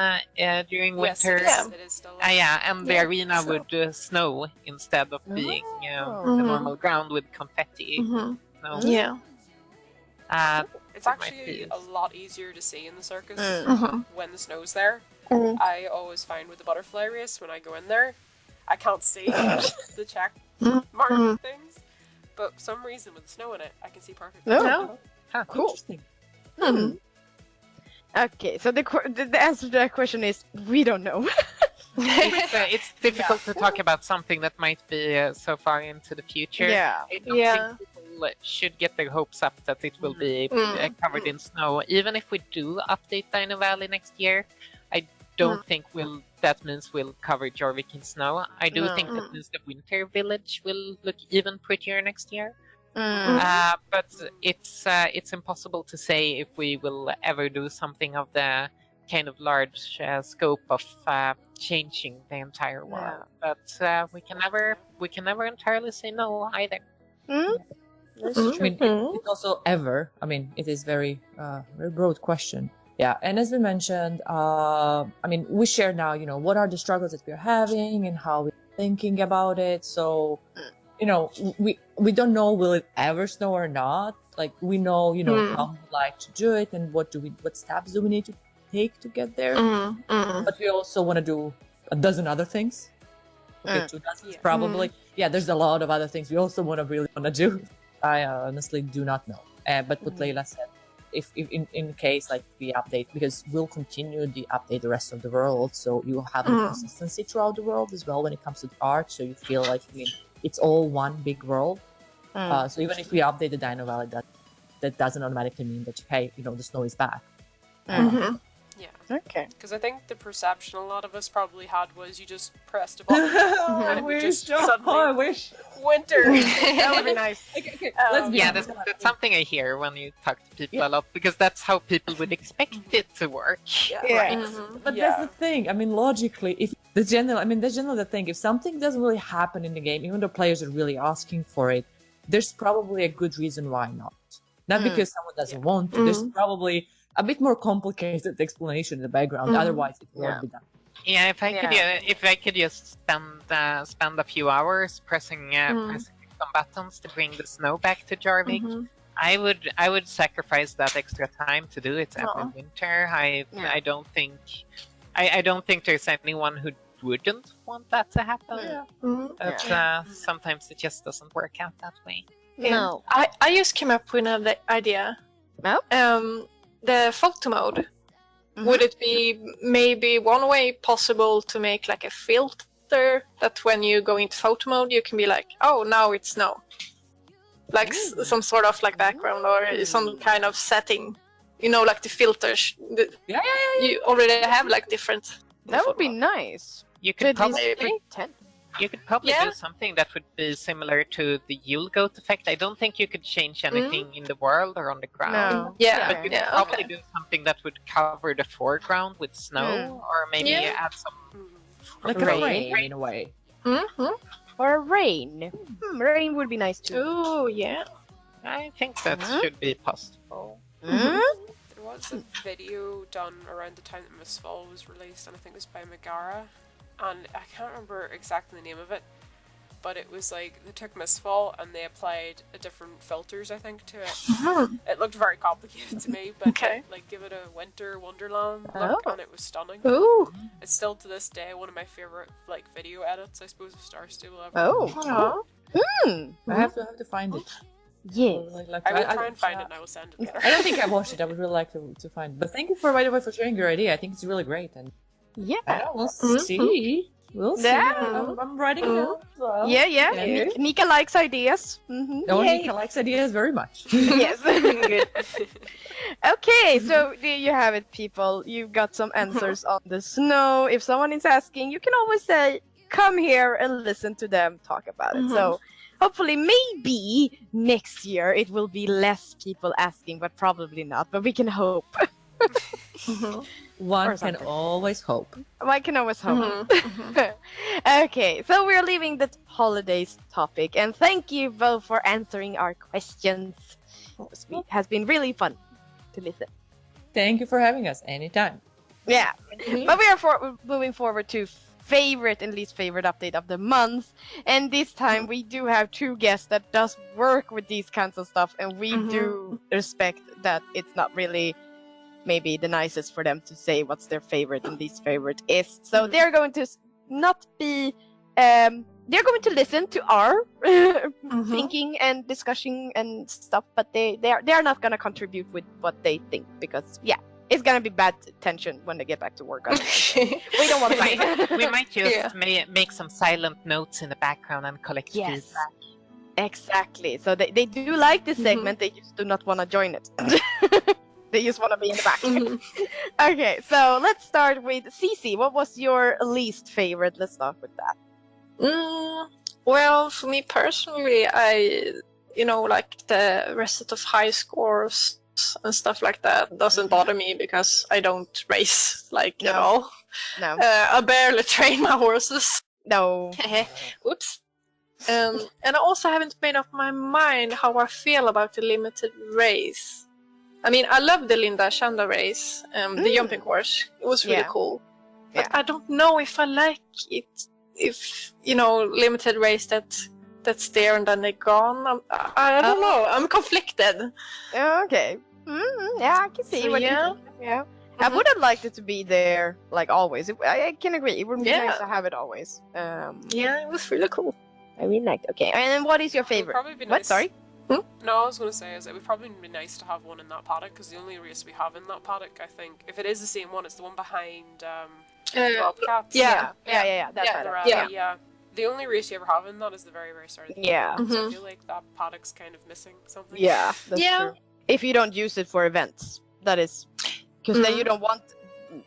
[SPEAKER 4] during winter.
[SPEAKER 1] Yes, it is still.
[SPEAKER 4] And the arena would snow instead of being the normal ground with confetti. No.
[SPEAKER 3] Yeah.
[SPEAKER 1] It's actually a lot easier to see in the circus when the snow's there. I always find with the butterfly race, when I go in there, I can't see the check mark things, but for some reason with snow in it, I can see perfectly.
[SPEAKER 2] No.
[SPEAKER 5] Cool. Interesting.
[SPEAKER 2] Okay, so the answer to that question is we don't know.
[SPEAKER 4] It's difficult to talk about something that might be so far into the future.
[SPEAKER 2] Yeah.
[SPEAKER 4] I don't think people should get their hopes up that it will be covered in snow. Even if we do update Dino Valley next year, I don't think that means we'll cover Jorvik in snow. I do think that means the winter village will look even prettier next year. But it's impossible to say if we will ever do something of the kind of large scope of changing the entire world. But we can never entirely say no either.
[SPEAKER 5] That's true. I mean, it's also ever. I mean, it is very broad question. Yeah, and as we mentioned, I mean, we share now, what are the struggles that we're having and how we're thinking about it. So, we don't know will it ever snow or not. Like we know, how we like to do it and what steps do we need to take to get there. But we also want to do a dozen other things. Okay, 2 dozen probably. Yeah, there's a lot of other things we also really want to do. I honestly do not know. But what Leila said, if in case like we update, because we'll continue the update the rest of the world, so you will have a consistency throughout the world as well when it comes to the art, so you feel like it's all one big world. So even if we update the Dino Valley, that doesn't automatically mean that the snow is back.
[SPEAKER 1] Yeah.
[SPEAKER 2] Okay.
[SPEAKER 1] Because I think the perception a lot of us probably had was you just pressed a button and it would just suddenly
[SPEAKER 5] I wish.
[SPEAKER 1] winter.
[SPEAKER 2] That would be nice.
[SPEAKER 5] Okay.
[SPEAKER 4] That's something I hear when you talk to people a lot, because that's how people would expect it to work.
[SPEAKER 2] Right.
[SPEAKER 5] But that's the thing. I mean, logically, if that's generally the thing. If something doesn't really happen in the game, even though players are really asking for it, there's probably a good reason why not. Not because someone doesn't want to. There's probably a bit more complicated explanation in the background. Otherwise, it won't be done.
[SPEAKER 4] Yeah, if I could just spend a few hours pressing some buttons to bring the snow back to Jorvik, I would sacrifice that extra time to do it every winter. I don't think there's anyone who wouldn't want that to happen. But sometimes it just doesn't work out that way.
[SPEAKER 2] No.
[SPEAKER 3] I just came up with an idea.
[SPEAKER 2] No?
[SPEAKER 3] The photo mode. Would it be maybe one way possible to make like a filter that when you go into photo mode you can be like, oh, now it's snow. Like some sort of like background or some kind of setting. Like the filters. You already have like different.
[SPEAKER 2] That would be nice.
[SPEAKER 4] You could
[SPEAKER 2] probably
[SPEAKER 4] pretend. You could probably do something that would be similar to the Yule Goat effect. I don't think you could change anything in the world or on the ground.
[SPEAKER 2] No.
[SPEAKER 4] But you could probably do something that would cover the foreground with snow, or maybe add some
[SPEAKER 5] like a rain in a way.
[SPEAKER 2] Or a rain. Rain would be nice too.
[SPEAKER 3] Oh, yeah.
[SPEAKER 4] I think that should be possible.
[SPEAKER 1] The there was a video done around the time that Mistfall was released, and I think it was by Megara, and I can't remember exactly the name of it, but it was like they took Mistfall and they applied a different filters, I think, to it. It looked very complicated to me, but like give it a winter wonderland look, and it was stunning.
[SPEAKER 3] Ooh.
[SPEAKER 1] It's still to this day one of my favorite like video edits, I suppose, of Star Stable ever.
[SPEAKER 2] Oh.
[SPEAKER 5] I have to find it.
[SPEAKER 2] Yes.
[SPEAKER 1] I will try and find it and I will send it later.
[SPEAKER 5] I don't think I watched it. I would really like to find it. But thank you by the way for sharing your idea. I think it's really great. And we'll see. We'll see.
[SPEAKER 2] Yeah.
[SPEAKER 5] I'm writing it down as well.
[SPEAKER 2] Yeah. Nika likes ideas.
[SPEAKER 5] No, Nika likes ideas very much.
[SPEAKER 2] Yes. Good. Okay, so there you have it, people. You got some answers on the snow. If someone is asking, you can always say, come here and listen to them talk about it. So hopefully, maybe next year it will be less people asking, but probably not. But we can hope.
[SPEAKER 5] One can always hope.
[SPEAKER 2] One can always hope. Okay, so we're leaving the holidays topic, and thank you both for answering our questions. It has been really fun to listen.
[SPEAKER 5] Thank you for having us anytime.
[SPEAKER 2] Yeah, but we are moving forward to favorite and least favorite update of the month, and this time we do have two guests that does work with these kinds of stuff, and we do respect that it's not really maybe the nicest for them to say what's their favorite and least favorite is. So they're going to not be they're going to listen to our thinking and discussion and stuff, but they're not going to contribute with what they think, because it's gonna be bad tension when they get back to work. We don't want that.
[SPEAKER 4] We might just make some silent notes in the background and collect feedback.
[SPEAKER 2] Exactly. So they do like this segment, they just do not want to join it. They just want to be in the back. Okay, so let's start with Cici. What was your least favorite? Let's start with that.
[SPEAKER 3] Well, for me personally, I like the rest of high scores and stuff like that doesn't bother me, because I don't race at all.
[SPEAKER 2] No.
[SPEAKER 3] I barely train my horses.
[SPEAKER 2] No.
[SPEAKER 3] Whoops. And I also haven't made up my mind how I feel about the limited race. I mean, I love the Linda Shanda race, the jumping course. It was really cool. But I don't know if I like it. If, limited race that's there and then they're gone. I don't know. I'm conflicted.
[SPEAKER 2] Okay. Yeah, I can see what you think. Yeah. I would have liked it to be there, like, always. I can agree. It would be nice to have it always.
[SPEAKER 3] Yeah, it was really cool.
[SPEAKER 2] I really liked it. Okay, and then what is your favorite?
[SPEAKER 1] Probably be nice.
[SPEAKER 2] What? Sorry?
[SPEAKER 1] No, I was going to say it would probably be nice to have one in that paddock, because the only race we have in that paddock, I think, if it is the same one, it's the one behind Bobcats.
[SPEAKER 2] Yeah. That's better.
[SPEAKER 1] The only race you ever have in that is the very, very start of the paddock. So I feel like that paddock's kind of missing something.
[SPEAKER 2] Yeah, that's true. If you don't use it for events, that is, because then you don't want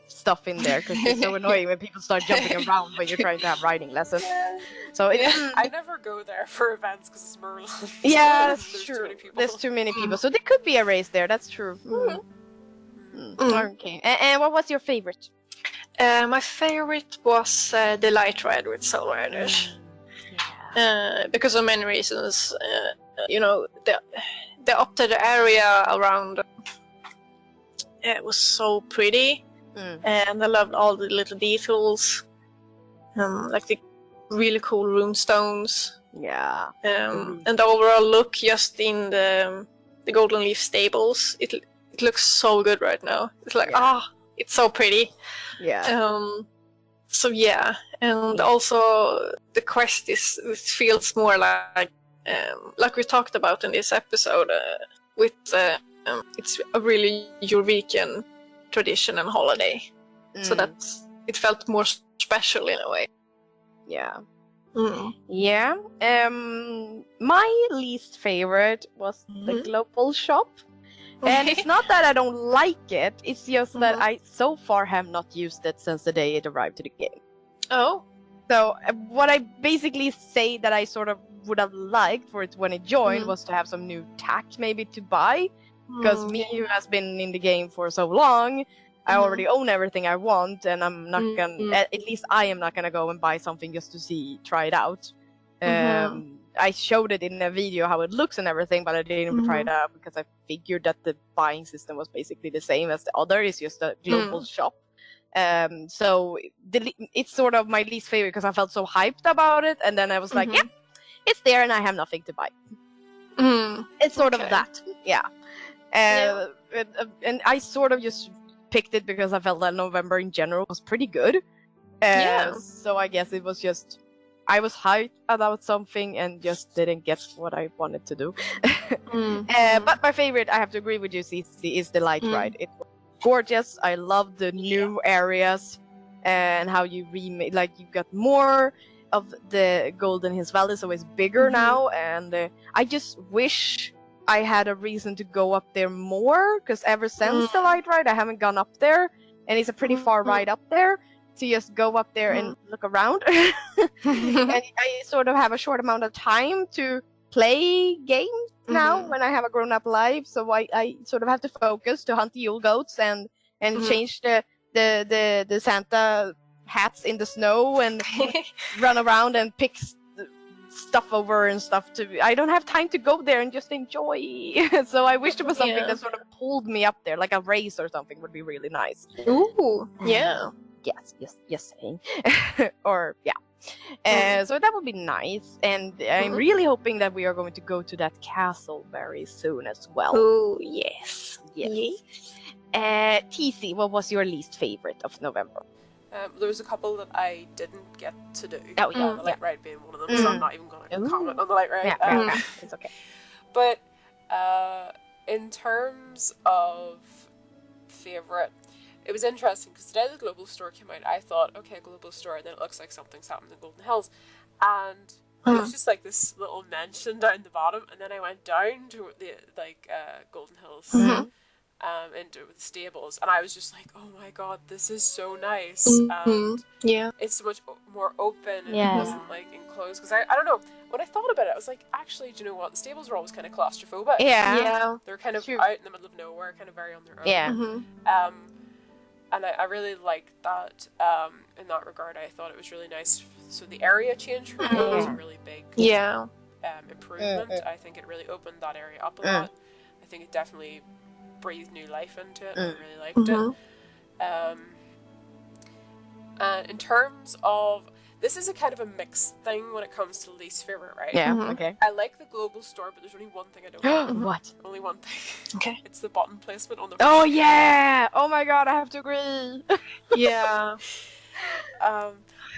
[SPEAKER 2] stuff in there, because it's so annoying when people start jumping around when you're trying to have riding lessons. So
[SPEAKER 1] I never go there for events because it's Merlin.
[SPEAKER 2] Yeah, that's true. There's too many people, so there could be a race there. That's true. Okay, and what was your favorite?
[SPEAKER 3] My favorite was the light ride with Soul Riders. Because of many reasons. The up to the area around, it was so pretty, and I loved all the little details, like the really cool runestones.
[SPEAKER 2] Yeah.
[SPEAKER 3] And the overall look, just in the Golden Leaf stables, it looks so good right now. It's like it's so pretty.
[SPEAKER 2] Yeah.
[SPEAKER 3] So yeah, and also the quest it feels more like we talked about in this episode, with it's a really Eureka tradition and holiday, so it felt more special in a way.
[SPEAKER 2] Yeah. Yeah. My least favorite was the global shop, and it's not that I don't like it. It's just that I so far have not used it since the day it arrived to the game.
[SPEAKER 3] Oh.
[SPEAKER 2] So what I basically say that I sort of would have liked for it when it joined was to have some new tack maybe to buy, because me who has been in the game for so long, I already own everything I want, and I'm not gonna, at least I am not gonna go and buy something just to try it out. I showed it in a video how it looks and everything, but I didn't try it out because I figured that the buying system was basically the same as the other. It's just a global shop. So it's sort of my least favorite because I felt so hyped about it, and then I was like, yeah, it's there, and I have nothing to buy. It's sort of that, yeah. And I sort of just picked it because I felt that November in general was pretty good. So I guess it was just I was hyped about something and just didn't get what I wanted to do. But my favorite, I have to agree with you, Cici, is the light ride. It was gorgeous. I love the new areas and how you remade, like you got more of the Golden Hills Valley, so it's bigger now. And I just wish I had a reason to go up there more, because ever since the light ride, I haven't gone up there, and it's a pretty far ride up there. To just go up there and look around. And I sort of have a short amount of time to play games now when I have a grown-up life, so I sort of have to focus to hunt the Yule goats and change the Santa hats in the snow and run around and pick stuff over and stuff. I don't have time to go there and just enjoy. So I wish there was something that sort of pulled me up there, like a race or something would be really nice.
[SPEAKER 3] Ooh, yeah.
[SPEAKER 2] Yes, saying. Or so that would be nice, and I'm really hoping that we are going to go to that castle very soon as well.
[SPEAKER 3] Oh yes.
[SPEAKER 2] TC, what was your least favorite of November?
[SPEAKER 1] There was a couple that I didn't get to do.
[SPEAKER 2] Oh yeah,
[SPEAKER 1] the light ride being one of them, so I'm not even going to comment on the light ride.
[SPEAKER 2] Yeah, it's okay.
[SPEAKER 1] But in terms of favorite, it was interesting because the day the global store came out, I thought, okay, global store, and then it looks like something's happened in Golden Hills, and it was just like this little mention down the bottom, and then I went down to the Golden Hills into the stables, and I was just like, oh my god, this is so nice. And it's so much more open, and it wasn't like enclosed, because I don't know, when I thought about it, I was like, actually, do you know what, the stables were always kind of claustrophobic. They're kind of out in the middle of nowhere, kind of very on their own. And I really liked that. In that regard, I thought it was really nice. So the area change for me was a really big improvement. I think it really opened that area up a lot. I think it definitely breathed new life into it, and I really liked it. And in terms of, this is a kind of a mixed thing when it comes to least favorite, right?
[SPEAKER 2] Okay.
[SPEAKER 1] I like the global store, but there's only one thing I don't like.
[SPEAKER 2] What?
[SPEAKER 1] Only one thing.
[SPEAKER 3] Okay.
[SPEAKER 1] It's the button placement on the
[SPEAKER 2] Oh yeah! Oh my god, I have to agree.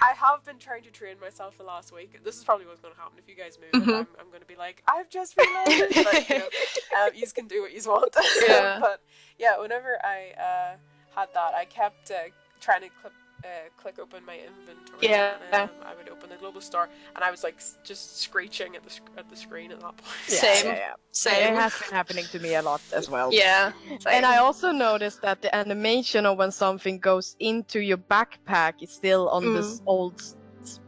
[SPEAKER 1] I have been trying to train myself the last week. This is probably what's going to happen if you guys move. I'm going to be like, I've just reloaded. But, you can do what you want. But yeah, whenever I had that, I kept trying to click open my inventory. And I would open the global store, and I was like just screeching at the screen at that point.
[SPEAKER 3] Same.
[SPEAKER 2] It has been happening to me a lot as well.
[SPEAKER 3] Same.
[SPEAKER 2] And I also noticed that the animation of when something goes into your backpack is still on this old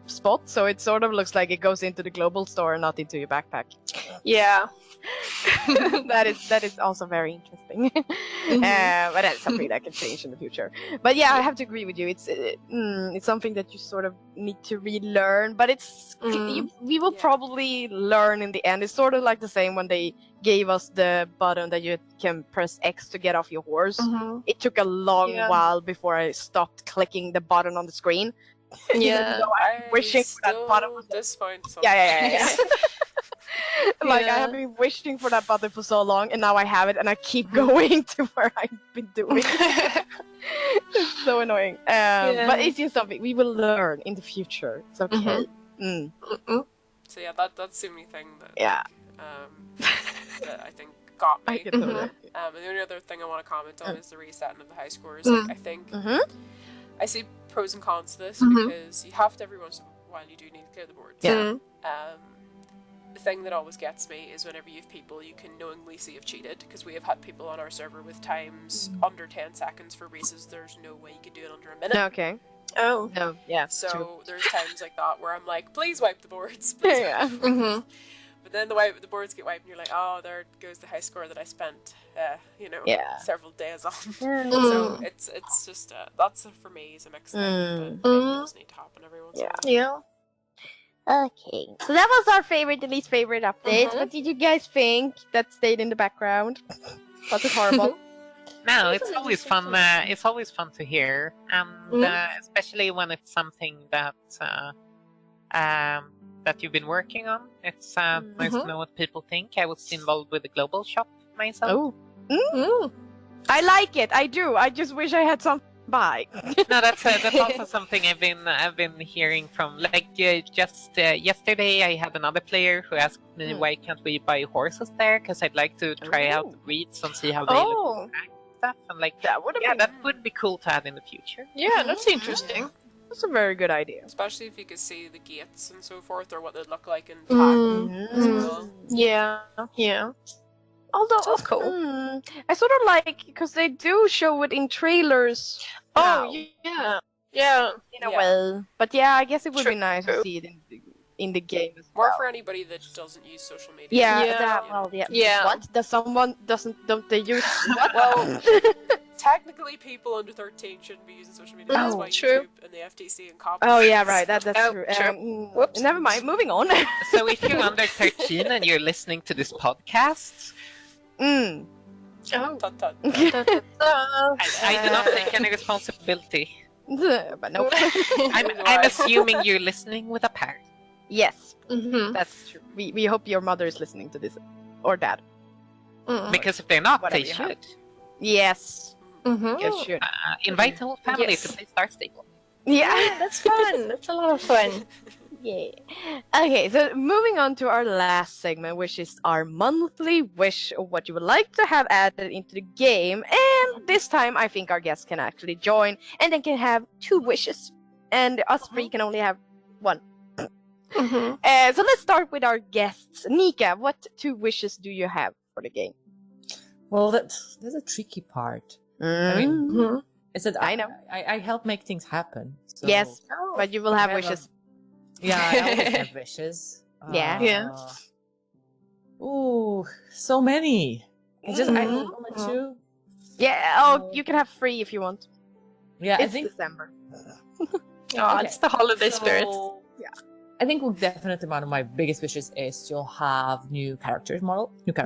[SPEAKER 2] spot, so it sort of looks like it goes into the global store and not into your backpack. That is also very interesting. But that's something that can change in the future. But yeah, I have to agree with you. It's something that you sort of need to relearn, but we will probably learn in the end. It's sort of like the same when they gave us the button that you can press X to get off your horse. It took a long while before I stopped clicking the button on the screen. I'm wishing for that button.
[SPEAKER 1] This point.
[SPEAKER 2] I have been wishing for that button for so long, and now I have it, and I keep going to where I've been doing. It's so annoying. But it's just something we will learn in the future. It's okay.
[SPEAKER 1] So yeah, that's the only thing that that I think got me.
[SPEAKER 2] And
[SPEAKER 1] the only other thing I want to comment on is the resetting of the high scores. Like, I think I see pros and cons to this because you have to, every once in a while you do need to clear the boards. The thing that always gets me is whenever you have people you can knowingly see have cheated, because we have had people on our server with times under 10 seconds for races. There's no way you could do it under a minute.
[SPEAKER 2] Okay.
[SPEAKER 3] Oh.
[SPEAKER 2] No, yeah.
[SPEAKER 1] So there's times like that where I'm like, please wipe the boards. Please wipe the boards. But then the boards get wiped and you're like, oh, there goes the high score that I spent, several days on. So it's just, that's for me is a mixed thing, but it does need to happen every once in a while.
[SPEAKER 2] Okay, so that was our favorite and least favorite updates. What did you guys think that stayed in the background? Was it horrible?
[SPEAKER 4] No, it's always fun. It's always fun to hear, and especially when it's something that that you've been working on. It's nice to know what people think. I was involved with the global shop myself.
[SPEAKER 2] Oh, I like it. I do. I just wish I had some buy.
[SPEAKER 4] No, that's also something I've been hearing from. Like just yesterday, I had another player who asked me why can't we buy horses there? Because I'd like to try out the breeds and see how they look and stuff. And like that would be cool to add in the future.
[SPEAKER 3] Yeah, that's interesting.
[SPEAKER 2] That's a very good idea.
[SPEAKER 1] Especially if you could see the gates and so forth, or what they'd look like in pack as well.
[SPEAKER 3] Yeah.
[SPEAKER 2] Although,
[SPEAKER 3] Sounds cool.
[SPEAKER 2] I sort of like, because they do show it in trailers.
[SPEAKER 3] Oh, yeah.
[SPEAKER 2] In a way. But yeah, I guess it would be nice to see it in the game as well.
[SPEAKER 1] More for anybody that doesn't use social media.
[SPEAKER 2] Yeah. What? Don't they use what?
[SPEAKER 1] Well, technically people under 13 shouldn't be using social media. That's why
[SPEAKER 3] true.
[SPEAKER 1] YouTube and the FTC and copyright.
[SPEAKER 2] Oh yeah, right. That's true.
[SPEAKER 3] Whoops.
[SPEAKER 2] Never mind. Moving on.
[SPEAKER 4] So if you're under 13 and you're listening to this podcast,
[SPEAKER 3] Oh.
[SPEAKER 1] Tut tut.
[SPEAKER 4] I do not take any responsibility.
[SPEAKER 2] But no.
[SPEAKER 4] I'm assuming you're listening with a parent.
[SPEAKER 2] Yes, that's true. We hope your mother is listening to this, or dad.
[SPEAKER 4] Because if they're not,
[SPEAKER 2] Whatever
[SPEAKER 4] they
[SPEAKER 2] you have.
[SPEAKER 4] should.
[SPEAKER 2] Yes.
[SPEAKER 3] Mm-hmm.
[SPEAKER 2] You should.
[SPEAKER 4] Invite the whole family to play Star Stable.
[SPEAKER 2] Yeah,
[SPEAKER 3] that's fun. That's a lot of fun.
[SPEAKER 2] Yeah. Okay, so moving on to our last segment, which is our monthly wish of what you would like to have added into the game. And this time, I think our guests can actually join, and they can have 2 wishes. And us 3 can only have 1. So let's start with our guests. Nika, what 2 wishes do you have for the game?
[SPEAKER 5] Well, that's a tricky part. I mean, is that
[SPEAKER 2] I know.
[SPEAKER 5] I help make things happen. So
[SPEAKER 2] Yes, but you will have
[SPEAKER 5] whatever.
[SPEAKER 2] wishes.
[SPEAKER 5] Yeah, I always have wishes.
[SPEAKER 2] Yeah.
[SPEAKER 5] Ooh, so many. I only 2.
[SPEAKER 2] Yeah, you can have 3 if you want.
[SPEAKER 5] Yeah,
[SPEAKER 2] It's
[SPEAKER 5] I think
[SPEAKER 2] December.
[SPEAKER 3] It's the holiday spirit.
[SPEAKER 5] Yeah, I think definitely one of my biggest wishes is to have new characters.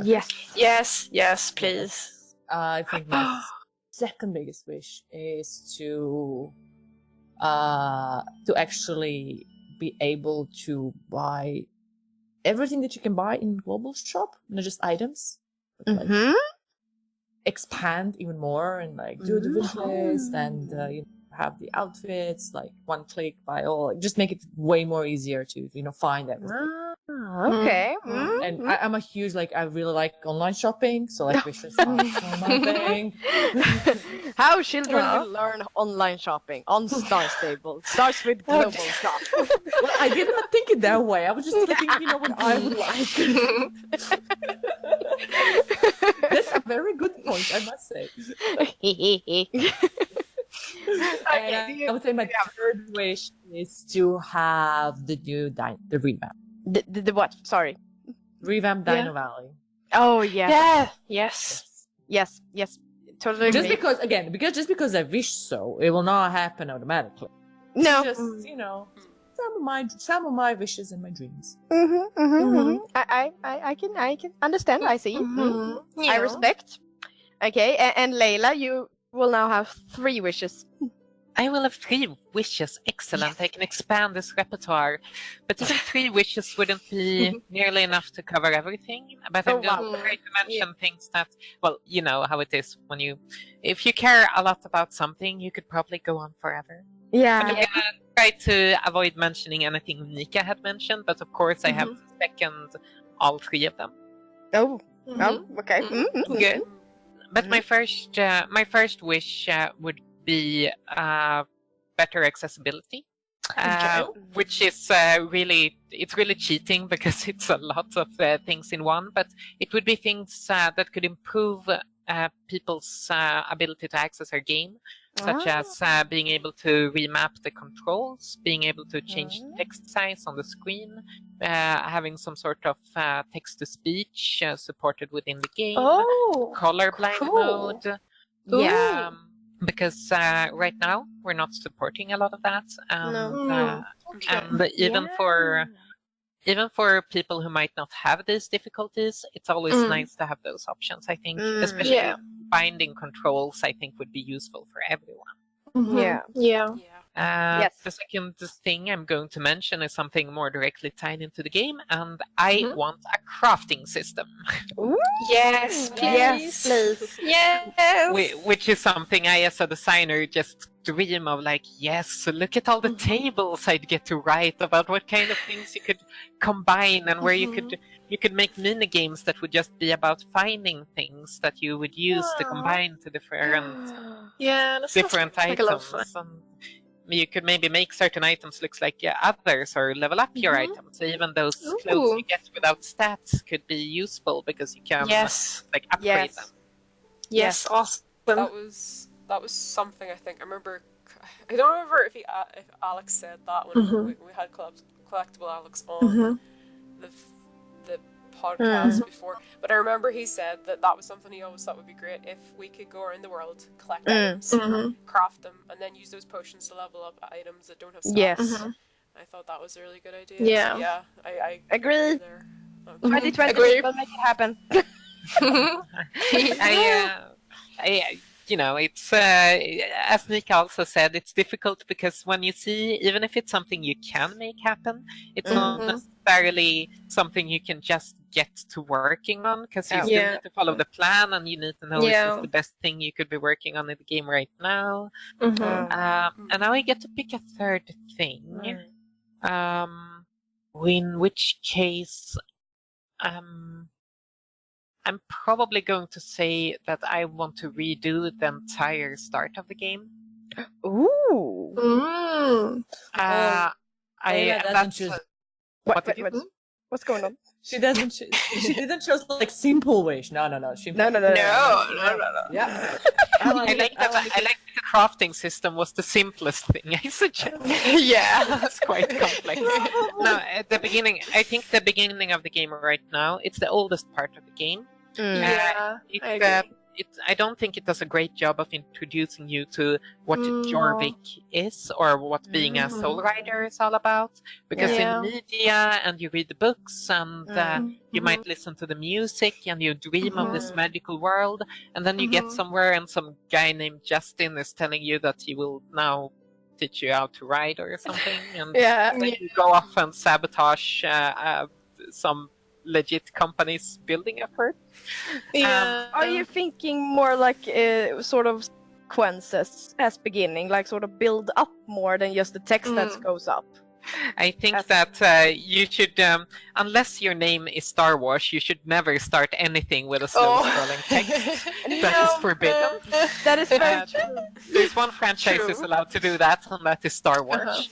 [SPEAKER 3] Yes, please.
[SPEAKER 5] I think my second biggest wish is to actually be able to buy everything that you can buy in global shop, not just items. But, like, expand even more and like do the wish list and have the outfits like one click buy all. Like, just make it way more easier to find everything.
[SPEAKER 2] Okay.
[SPEAKER 5] And I'm a huge I really like online shopping, so like wishes are my thing.
[SPEAKER 2] How children will learn online shopping on Star Stable. Starts with global shop.
[SPEAKER 5] Well, I did not think it that way. I was just thinking, what I would like. That's a very good point, I must say. And I would say my third wish is to have the new the revamp.
[SPEAKER 2] The what? Sorry.
[SPEAKER 5] Revamp Dino Valley.
[SPEAKER 2] Oh yes.
[SPEAKER 3] Yeah. Yes.
[SPEAKER 2] Totally.
[SPEAKER 5] Just because I wish so, it will not happen automatically.
[SPEAKER 2] No.
[SPEAKER 5] Just some of my wishes and my dreams.
[SPEAKER 2] I can understand. I see. I respect. Okay, and Leila, you will now have 3 wishes.
[SPEAKER 4] I will have 3 wishes. Excellent. Yes. I can expand this repertoire. But even 3 wishes wouldn't be nearly enough to cover everything. But I'm going to try to mention things that, well, you know how it is when if you care a lot about something, you could probably go on forever.
[SPEAKER 2] Yeah.
[SPEAKER 4] But I'm going to try to avoid mentioning anything Nika had mentioned, but of course I have to second all 3 of them.
[SPEAKER 2] Okay.
[SPEAKER 3] Good.
[SPEAKER 4] But my first wish would be better accessibility, which is really cheating because it's a lot of things in one. But it would be things that could improve people's ability to access our game, such as being able to remap the controls, being able to change the text size on the screen, having some sort of text-to-speech supported within the game, colorblind mode. Yeah, because right now we're not supporting a lot of that, and even for even for people who might not have these difficulties, it's always nice to have those options, I think. Especially binding controls, I think, would be useful for everyone.
[SPEAKER 3] Yeah.
[SPEAKER 4] The second thing I'm going to mention is something more directly tied into the game, and I want a crafting system.
[SPEAKER 2] Ooh.
[SPEAKER 3] Yes, please.
[SPEAKER 2] Yes, please.
[SPEAKER 3] Yes.
[SPEAKER 4] Which is something I, as a designer, just dream of. Like, yes, look at all the tables I'd get to write about what kind of things you could combine, and where you could make mini games that would just be about finding things that you would use to combine to different different items. You could maybe make certain items look like others, or level up your items. So even those clothes you get without stats could be useful because you can like upgrade them.
[SPEAKER 3] Yes, awesome.
[SPEAKER 1] That was something I think. I remember. I don't remember if Alex said that when we had Collectible Alex on the podcast before, but I remember he said that was something he always thought would be great if we could go around the world, collect items, craft them, and then use those potions to level up items that don't have stats.
[SPEAKER 2] Yes.
[SPEAKER 1] I thought that was a really good idea.
[SPEAKER 3] Yeah.
[SPEAKER 1] So, yeah, I
[SPEAKER 2] agree.
[SPEAKER 1] There.
[SPEAKER 2] 2020 will make it happen.
[SPEAKER 4] It's as Nika also said, it's difficult because when you see, even if it's something you can make happen, it's not necessarily something you can just get to working on, because you still need to follow the plan, and you need to know if it's the best thing you could be working on in the game right now. And now I get to pick a third thing, in which case I'm probably going to say that I want to redo the entire start of the game.
[SPEAKER 2] Ooh. What's going on?
[SPEAKER 5] She doesn't. She didn't choose like simple wish. No. She.
[SPEAKER 2] No.
[SPEAKER 5] Yeah.
[SPEAKER 4] I like the crafting system was the simplest thing I suggest. It's quite complex. No, at the beginning, I think the beginning of the game right now, it's the oldest part of the game. I don't think it does a great job of introducing you to what Jorvik is, or what being a soul rider is all about. Because in the media, and you read the books, and you might listen to the music, and you dream of this magical world, and then you get somewhere, and some guy named Justin is telling you that he will now teach you how to ride or something, and then you go off and sabotage some legit company's building effort.
[SPEAKER 2] Are you thinking more like sort of sequences as beginning, like sort of build up more than just the text that goes up?
[SPEAKER 4] I think that you should, unless your name is Star Wars, you should never start anything with a slow scrolling text. That is forbidden.
[SPEAKER 2] That is very true.
[SPEAKER 4] There's one franchise is allowed to do that, and that is Star Wars.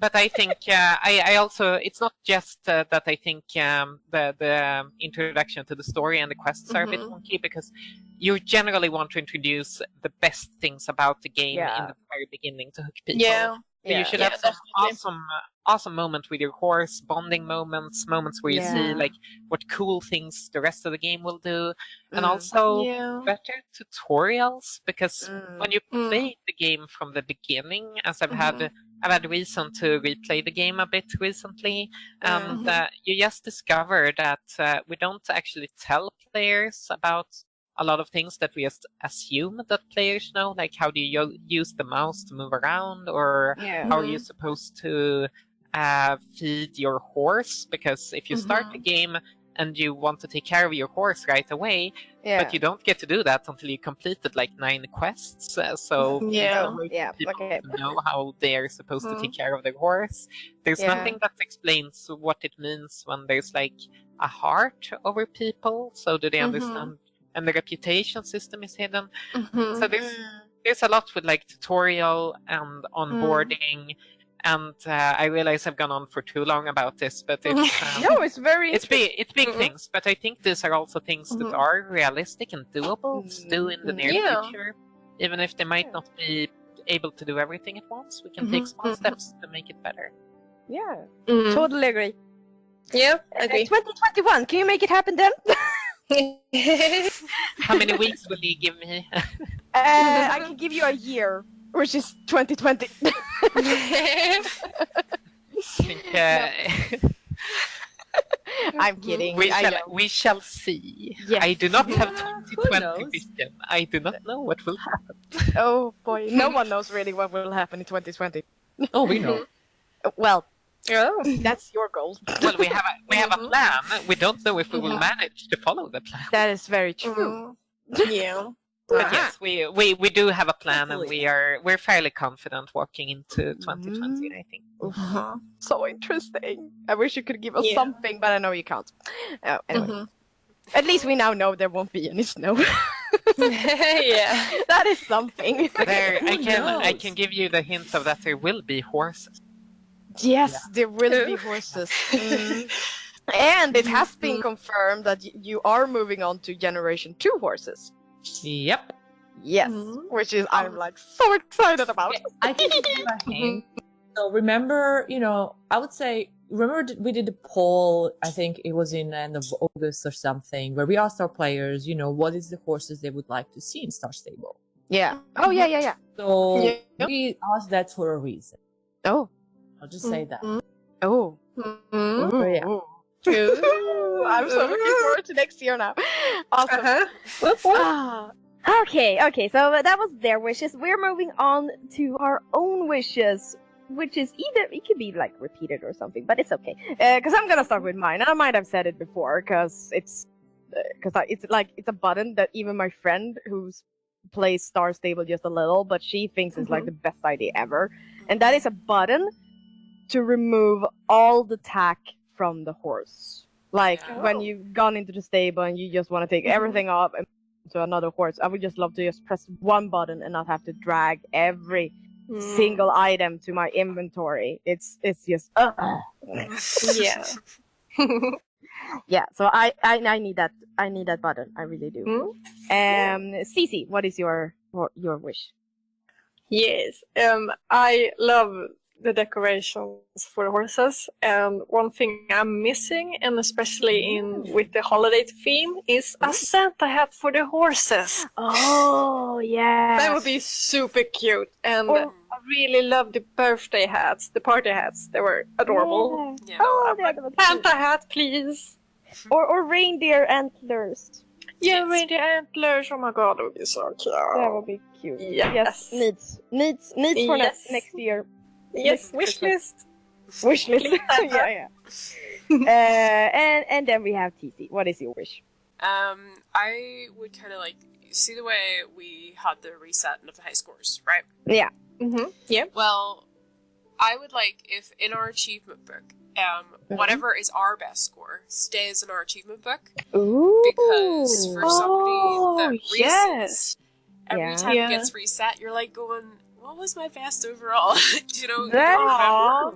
[SPEAKER 4] But I think I also, it's not just that I think the introduction to the story and the quests are a bit wonky, because you generally want to introduce the best things about the game in the very beginning to hook people. You should have some awesome moment with your horse, bonding moments where you see like what cool things the rest of the game will do, and also better tutorials, because when you play the game from the beginning, as I've had reason to replay the game a bit recently, and you just discover that we don't actually tell players about a lot of things that we just assume that players know, like how do you use the mouse to move around, or how are you supposed to feed your horse, because if you start the game and you want to take care of your horse right away, but you don't get to do that until you completed like 9 quests. So people know how they're supposed to take care of their horse. There's nothing that explains what it means when there's like a heart over people. So do they understand? And the reputation system is hidden. So there's a lot with like tutorial and onboarding. And I realize I've gone on for too long about this, but it's
[SPEAKER 2] no, it's very
[SPEAKER 4] it's big things. But I think these are also things that are realistic and doable to do in the near future, even if they might not be able to do everything at once. We can take small steps to make it better.
[SPEAKER 2] Totally agree.
[SPEAKER 3] Agree.
[SPEAKER 2] 2021, can you make it happen then?
[SPEAKER 4] How many weeks will you give me?
[SPEAKER 2] I can give you a year, which is 2020.
[SPEAKER 4] think
[SPEAKER 2] I'm kidding.
[SPEAKER 4] we shall see.
[SPEAKER 2] Yes.
[SPEAKER 4] I do not have
[SPEAKER 5] Who
[SPEAKER 4] 2020
[SPEAKER 5] knows?
[SPEAKER 4] vision. I do not know what will happen.
[SPEAKER 2] Oh boy, no one knows really what will happen in 2020.
[SPEAKER 5] Oh, we know.
[SPEAKER 2] Well,
[SPEAKER 3] Oh.
[SPEAKER 2] that's your goal.
[SPEAKER 4] Well, we have a plan. We don't know if we will manage to follow the plan.
[SPEAKER 2] That is very true.
[SPEAKER 3] Yeah.
[SPEAKER 4] But yes, we do have a plan, and
[SPEAKER 5] Absolutely.
[SPEAKER 4] we're fairly confident walking into 2020. I think.
[SPEAKER 2] So interesting. I wish you could give us
[SPEAKER 3] Yeah.
[SPEAKER 2] something, but I know you can't. Anyway, at least we now know there won't be any snow.
[SPEAKER 3] Yeah.
[SPEAKER 2] That is something.
[SPEAKER 4] There, I
[SPEAKER 5] knows?
[SPEAKER 4] can give you the hint of that there will be horses.
[SPEAKER 2] Yes, there will be horses. And it has been confirmed that you are moving on to Generation 2 horses.
[SPEAKER 4] Yep.
[SPEAKER 2] Yes, which is I'm like so excited about.
[SPEAKER 5] I can give you a hint. So remember, I would say, we did a poll, I think it was in the end of August or something, where we asked our players, what is the horses they would like to see in Star Stable.
[SPEAKER 2] Yeah. Oh yeah.
[SPEAKER 5] So
[SPEAKER 3] Yeah.
[SPEAKER 5] we asked that for a reason.
[SPEAKER 2] Oh.
[SPEAKER 5] I'll just say that.
[SPEAKER 2] Oh.
[SPEAKER 5] Oh, yeah.
[SPEAKER 2] Ooh, I'm so looking forward to next year now. Awesome. Ah.
[SPEAKER 6] Okay, so that was their wishes. We're moving on to our own wishes, which is it could be like repeated or something, but it's okay. Because I'm gonna start with mine, and I might have said it before, because it's a button that even my friend who's plays Star Stable just a little, but she thinks it's like the best idea ever, and that is a button to remove all the tack from the horse. Like when you've gone into the stable and you just want to take everything off and to another horse, I would just love to just press one button and not have to drag every single item to my inventory. It's just
[SPEAKER 3] Yeah.
[SPEAKER 2] yeah. So I need that. I need that button. I really do. Cece, what is your wish?
[SPEAKER 3] Yes. I love the decorations for the horses, and one thing I'm missing, and especially with the holiday theme, is a Santa hat for the horses.
[SPEAKER 6] Oh yeah.
[SPEAKER 3] That would be super cute, and I really love the birthday hats, the party hats. They were adorable.
[SPEAKER 6] Yeah.
[SPEAKER 1] Yeah.
[SPEAKER 6] Oh, they're adorable.
[SPEAKER 3] Santa hat, please.
[SPEAKER 6] Or reindeer antlers.
[SPEAKER 3] Yeah, with the antlers. Oh my god, that would be so cute.
[SPEAKER 6] That would be cute.
[SPEAKER 3] Yes.
[SPEAKER 6] Needs for
[SPEAKER 3] Yes.
[SPEAKER 6] next year.
[SPEAKER 3] Yes, wish list.
[SPEAKER 2] Wish list.
[SPEAKER 3] Yeah.
[SPEAKER 2] And then we have TC. What is your wish?
[SPEAKER 1] I would kind of see the way we had the reset of the high scores, right?
[SPEAKER 2] Yeah.
[SPEAKER 3] Yeah.
[SPEAKER 1] Well, I would like if in our achievement book, whatever is our best score stays in our achievement book,
[SPEAKER 2] Ooh.
[SPEAKER 1] because for somebody that resets, every
[SPEAKER 2] Yeah.
[SPEAKER 1] time it gets reset, you're like going, what was my best overall? You don't remember.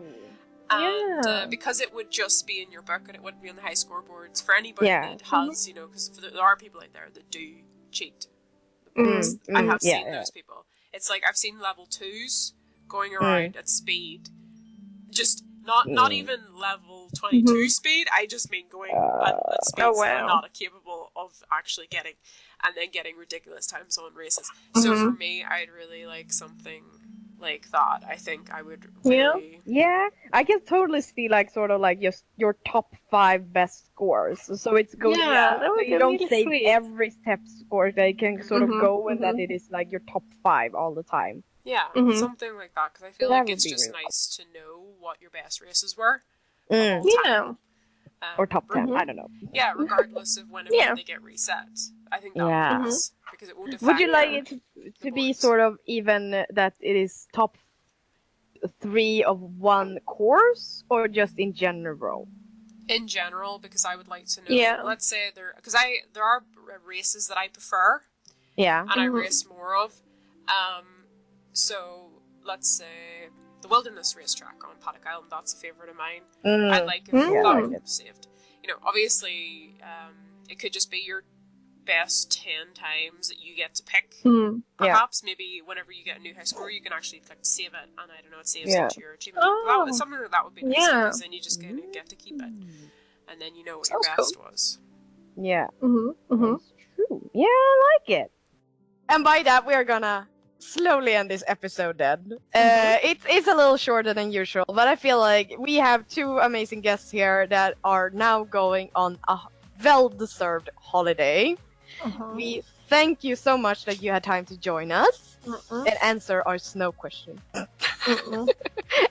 [SPEAKER 1] And because it would just be in your book and it wouldn't be on the high scoreboards for anybody that has, because there are people out there that do cheat. I have seen those people. It's like I've seen level 2s going around at speed, just not even level 22 speed. I just mean going at speeds that I'm not capable of actually getting, and then getting ridiculous times on races. So for me, I'd really like something like that. I think I would really...
[SPEAKER 2] Yeah, I can totally see just your top 5 best scores. So it's good.
[SPEAKER 3] Yeah, that
[SPEAKER 2] so
[SPEAKER 3] would
[SPEAKER 2] you
[SPEAKER 3] be
[SPEAKER 2] don't
[SPEAKER 3] really
[SPEAKER 2] save
[SPEAKER 3] sweet.
[SPEAKER 2] every step score. They can sort of go and that it is like your top 5 all the time.
[SPEAKER 1] Yeah, something like that, because I feel
[SPEAKER 2] That
[SPEAKER 1] like
[SPEAKER 2] would
[SPEAKER 1] it's
[SPEAKER 2] be
[SPEAKER 1] just
[SPEAKER 2] really
[SPEAKER 1] nice to know what your best races were.
[SPEAKER 3] Yeah.
[SPEAKER 2] Or top 10, I don't know.
[SPEAKER 1] Yeah, regardless of whenever they get reset. I think that would be nice, because it won't affect
[SPEAKER 2] Would you like it to be
[SPEAKER 1] boards.
[SPEAKER 2] sort of even that it is top 3 of one course, or just in general?
[SPEAKER 1] In general, because I would like to know.
[SPEAKER 3] Yeah.
[SPEAKER 1] Let's say there are races that I prefer,
[SPEAKER 2] Yeah.
[SPEAKER 1] and I race more of. So let's say the Wilderness Racetrack on Paddock Island. That's a favorite of mine. I'd like if that was saved. Obviously, it could just be your best 10 times that you get to pick. Perhaps maybe whenever you get a new high score, you can actually click save it, and I don't know, it saves into your achievement. Something like that would be nice, because then you just kind of get to keep it, and then you know what your best was.
[SPEAKER 2] Yeah.
[SPEAKER 3] Mm-hmm.
[SPEAKER 2] True. Yeah, I like it. And by that, we're gonna slowly end this episode then. It's a little shorter than usual, but I feel like we have two amazing guests here that are now going on a well-deserved holiday. We thank you so much that you had time to join us and answer our snow question.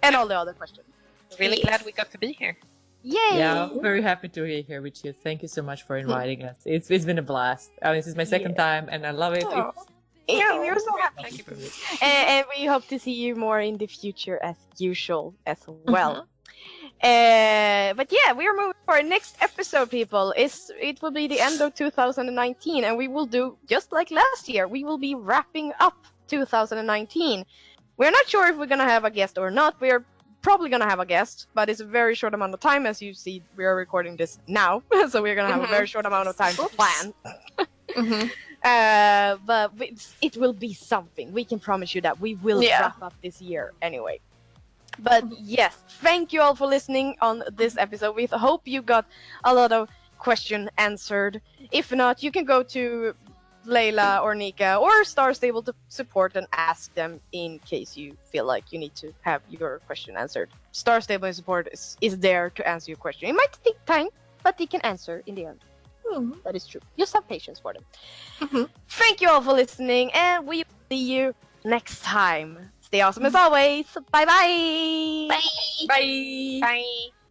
[SPEAKER 2] And all the other questions.
[SPEAKER 4] Really glad we got to be here.
[SPEAKER 2] Yay!
[SPEAKER 5] Yeah, very happy to be here with you. Thank you so much for inviting us. It's been a blast. This is my second time, and I love it.
[SPEAKER 2] We're so happy.
[SPEAKER 4] Thank you for this.
[SPEAKER 2] And we hope to see you more in the future as usual as well. But yeah, we are moving for our next episode, people. It will be the end of 2019, and we will do just like last year. We will be wrapping up 2019. We're not sure if we're gonna have a guest or not. We're probably gonna have a guest, but it's a very short amount of time. As you see, we are recording this now, so we're gonna have a very short amount of time to plan. But it will be something. We can promise you that we will wrap up this year anyway. But yes, thank you all for listening on this episode. We hope you got a lot of questions answered. If not, you can go to Leila or Nika or Star Stable to support and ask them in case you feel like you need to have your question answered. Star Stable and support is there to answer your question. It might take time, but they can answer in the end. That is true. Just have patience for them. Thank you all for listening, and we will see you next time. Stay awesome as always. Bye-bye.
[SPEAKER 3] Bye.
[SPEAKER 5] Bye.
[SPEAKER 4] Bye.